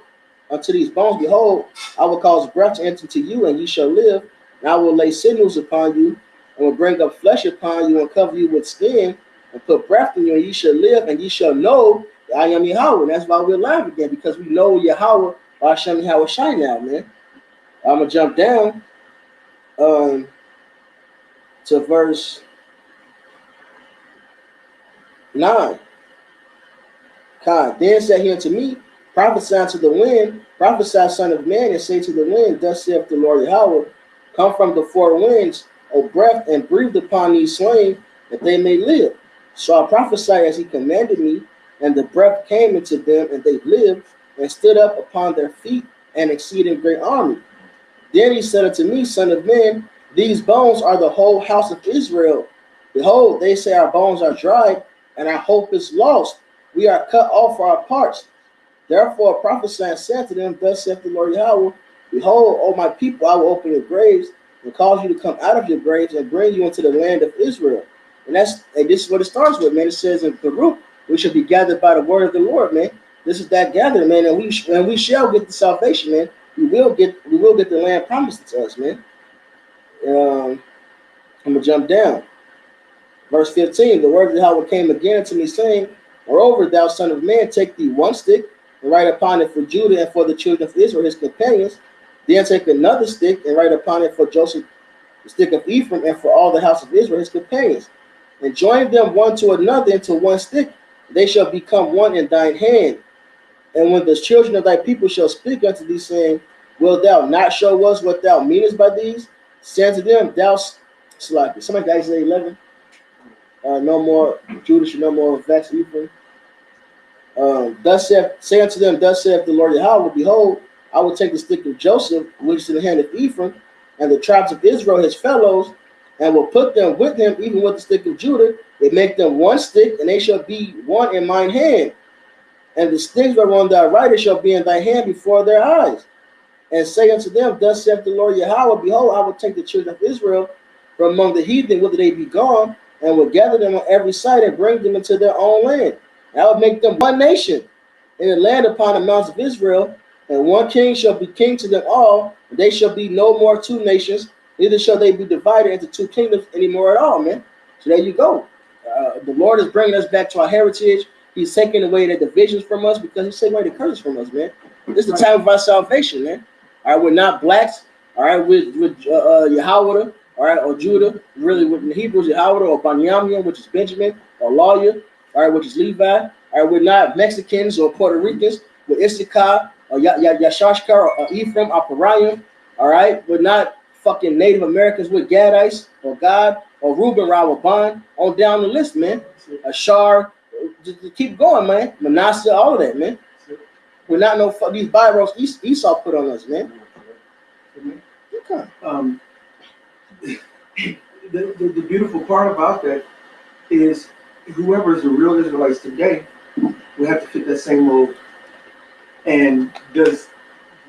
unto these bones, behold, I will cause breath to enter into you, and ye shall live. And I will lay sinews upon you, and will bring up flesh upon you, and cover you with skin, and put breath in you, and ye shall live, and ye shall know that I am Yahweh. And that's why we're alive again, because we know Yahweh, Hashem Yahweh shine now, man. I'm going to jump down to verse 9. God, then said he unto me, prophesy to the wind, prophesy, son of man, and say to the wind, thus saith the Lord Yahweh, come from the four winds, O breath, and breathe upon these slain, that they may live. So I prophesied as he commanded me, and the breath came into them, and they lived, and stood up upon their feet, an exceeding great army. Then he said unto me, Son of man, these bones are the whole house of Israel. Behold, they say our bones are dried, and our hope is lost. We are cut off for our parts. Therefore prophesy and said to them, Thus saith the Lord Yahweh, Behold, O my people, I will open your graves, and cause you to come out of your graves, and bring you into the land of Israel. And this is what it starts with, man. It says in Baruch, we shall be gathered by the word of the Lord, man. This is that gathering, man, and we shall get the salvation, man. We will get the land promised to us, man. I'm gonna jump down. Verse 15, the word of Yahweh came again to me, saying, Moreover, thou son of man, take thee one stick, and write upon it for Judah and for the children of Israel, his companions. Then take another stick, and write upon it for Joseph, the stick of Ephraim, and for all the house of Israel, his companions. And join them one to another into one stick. They shall become one in thine hand. And when the children of thy people shall speak unto thee, saying, Wilt thou not show us what thou meanest by these? Say unto them, thou slack. Somebody got Isaiah 11. No more Judah shall no more vex Ephraim. Say unto them, Thus saith the Lord Yahweh, Behold, I will take the stick of Joseph, which is in the hand of Ephraim, and the tribes of Israel, his fellows, and will put them with him, even with the stick of Judah, and make them one stick, and they shall be one in mine hand. And the sticks whereon thou writest shall be in thy hand before their eyes. And say unto them, Thus saith the Lord Yahweh, Behold, I will take the children of Israel from among the heathen, whither they be gone, and will gather them on every side and bring them into their own land. And I will make them one nation in the land upon the mountains of Israel, and one king shall be king to them all, and they shall be no more two nations, neither shall they be divided into two kingdoms anymore at all, man. So there you go. The Lord is bringing us back to our heritage. He's taking away the divisions from us because he's taking away the curses from us, man. This is the time of our salvation, man. All right, we're not blacks. All right, with Yahweh, all right, or Judah, really with the Hebrews, Yahweh, or Banyamian, which is Benjamin, or Lawyer, all right, which is Levi. All right, we're not Mexicans or Puerto Ricans with Issachar, or Yashashkar, or Ephraim, or Pariah. All right, we're not fucking Native Americans with Gadites, or God, or Reuben, Rawaban, on down the list, man. Ashar, just keep going, man. Manasseh, all of that, man. We're not no these Biros Esau put on us, man. Okay. The beautiful part about that is whoever is the real Israelites today will have to fit that same mold. And does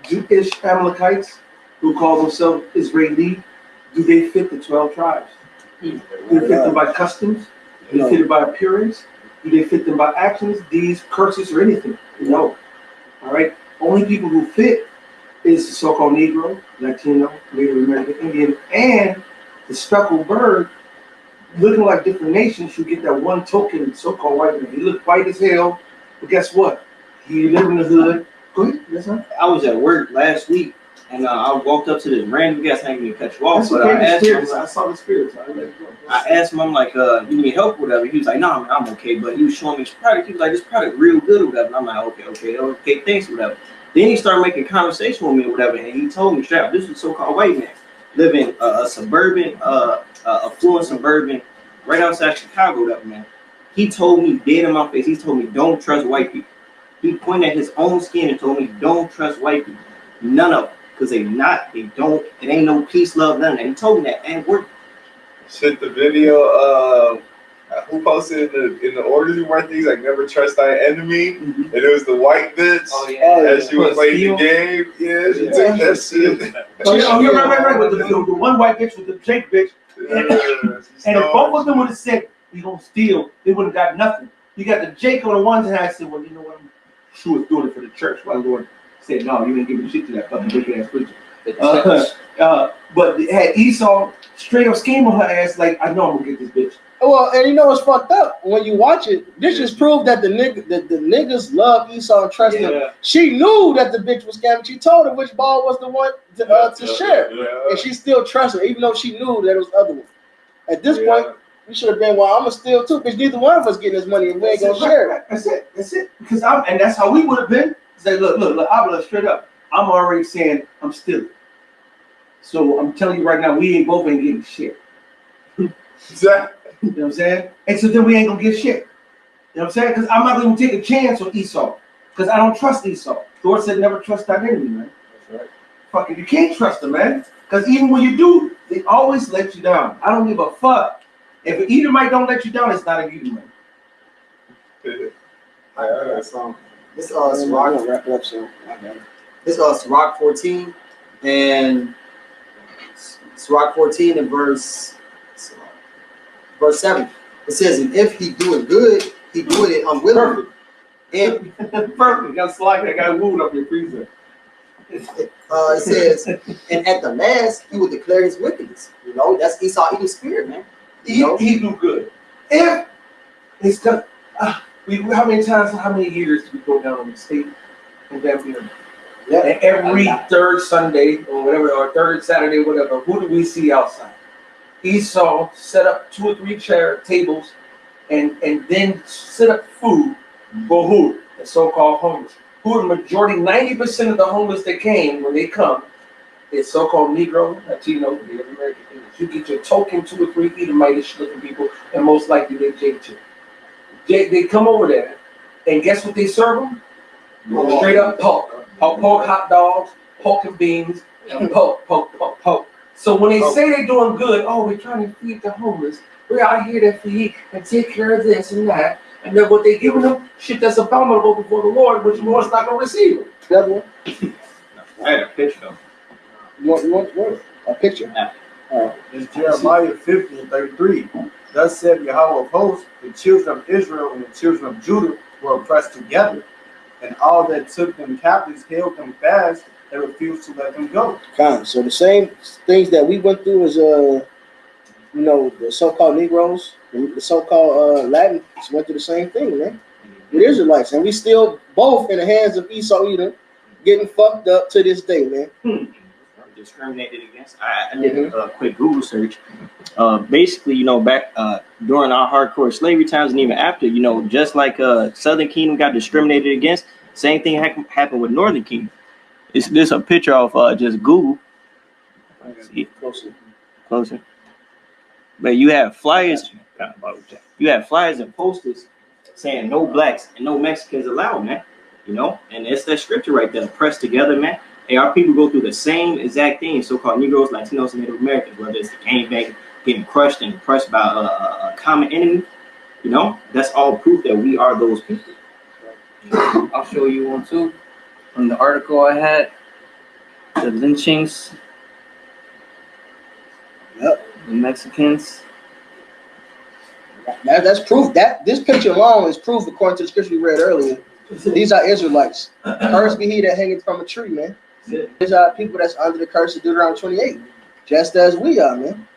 Jewish Amalekites who call themselves Israeli, do they fit the 12 tribes? Do they fit them by customs? Do they fit it by appearance? Do they fit them by actions, deeds, curses, or anything? No. All right. Only people who fit is the so-called Negro, Latino, Native American Indian, and the speckled bird, looking like different nations. You get that one token so-called white man. He looked white as hell, but guess what? He lived in the hood. Go ahead. Yes, sir. I was at work last week, and I walked up to this random guy. I didn't even cut you off, That's but okay, I asked him. I saw the spirits. I asked him, I'm like, you need help, or whatever. He was like, no, man, I'm okay. But he was showing me his product. He was like, this product real good, or whatever. And I'm like, okay, thanks, or whatever. Then he started making conversation with me, or whatever, and he told me straight up, this is a so-called white man living a suburban, affluent suburban, right outside Chicago, whatever, man. He told me dead in my face. He told me, don't trust white people. He pointed at his own skin and told me, don't trust white people. None of them. Because they don't, it ain't no peace, love, none of that. He told me that at work. Shit, the video, who posted in the orders you write things like never trust thy enemy, and it was the white bitch. Oh yeah, and she was playing the game. Yeah, she took that shit. Right. With the one white bitch with the Jake bitch, and if both of them would have said we gonna steal, they would have got nothing. You got the Jake on the one hand. I said, well, you know what? She was doing it for the church. Why the Lord said, no, you ain't giving shit to that fucking wicked ass preacher. But had Esau straight up scheme on her ass, like, I know I'm gonna get this bitch. Well, and you know what's fucked up when you watch it. This just proved that the niggas love Esau and trust him. She knew that the bitch was scamming. She told her which ball was the one to share, and she still trusted her, even though she knew that it was the other one. At this point, we should have been, well, I'm gonna steal too, because neither one of us getting this money, and we ain't gonna share it. That's it. Because and that's how we would have been. Say, look, I will straight up. I'm already saying I'm stealing. So I'm telling you right now, we both ain't getting shit. Exactly. You know what I'm saying? And so then we ain't gonna get shit. You know what I'm saying? Because I'm not gonna take a chance on Esau. Because I don't trust Esau. The Lord said never trust that enemy, man. That's right. Fucking, you can't trust them, man. Because even when you do, they always let you down. I don't give a fuck. If an Edomite don't let you down, it's not an Edomite. I got a song. This Sirach, wrap it up soon. this Sirach 14 and Sirach 14 and verse 7. It says, and if he do it good, he do it unwillingly. And Perfect. Got slide. I got wound up your freezer. it says, and at the last he will declare his wickedness. You know, that's Esau eating spirit, man. He do good. If it's done, how many times, how many years do we go down on the state in Vancouver? Yeah. And every third Sunday or whatever, or third Saturday, whatever, who do we see outside? Esau set up 2 or 3 tables and then set up food for who? The so-called homeless. Who the majority, 90% of the homeless that came when they come is so-called Negro, Latino, Native American English. You get your token 2 or 3 Edomitish looking people, and most likely they J2. They come over there, and guess what they serve them? Straight up pork. Pork hot dogs, pork and beans, and pork. So when they say they're doing good, oh, we're trying to feed the homeless. We're out here to feed and take care of this and that. And then what they giving them, shit that's abominable before the Lord, which the Lord's not going to receive it. That one? I had a picture though. You want a picture? It's Jeremiah 50 and 33. Thus said Yahweh of hosts, the children of Israel and the children of Judah were oppressed together, and all that took them captives held them fast and refused to let them go. So the same things that we went through as the so-called Negroes, the so-called Latins went through the same thing, man. With Israelites, and we still both in the hands of Esau Edom, getting fucked up to this day, man. Discriminated against. I did a quick Google search. Basically, back during our hardcore slavery times and even after, just like Southern Kingdom got discriminated against, same thing happened with Northern Kingdom. This a picture of just Google. See, closer. But you have flyers. You have flyers and posters saying no blacks and no Mexicans allowed, man. And it's that scripture right there, pressed together, man. And our people go through the same exact thing, so-called Negroes, Latinos, and Native Americans, whether it's the gangbang, getting crushed and oppressed by a common enemy. That's all proof that we are those people. I'll show you one too. From the article I had, the lynchings, the Mexicans. That's proof. That this picture alone is proof, according to the scripture we read earlier. These are Israelites. Cursed be he that hangeth from a tree, man. These are people that's under the curse of Deuteronomy 28, just as we are, man.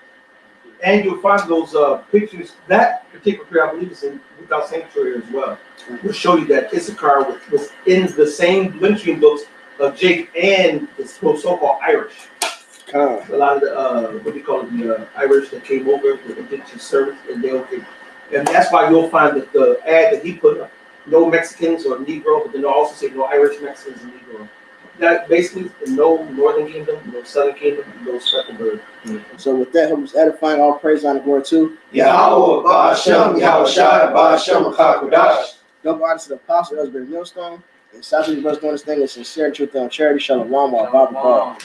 And you'll find those pictures. That particular prayer, I believe, is in Without Sanctuary as well. We'll show you that Issachar was in the same lynching books of Jake and the so-called Irish. A lot of the what do you call it, the Irish that came over with indigenous service, and that's why you'll find that the ad that he put up, no Mexicans or Negro, but then they'll also say no Irish, Mexicans, and Negro. That basically no Northern Kingdom, no Southern Kingdom, no Speckled. So with that, hope is edifying. All praise on the glory too. Yahweh Ba'ashem, Yahweh Shai, Ba'ashem, Kakudash. Double honor to the apostle, Elizabeth Millstone. And South East Brothers doing this thing with sincerity, truth, and charity. Shalom, Baba.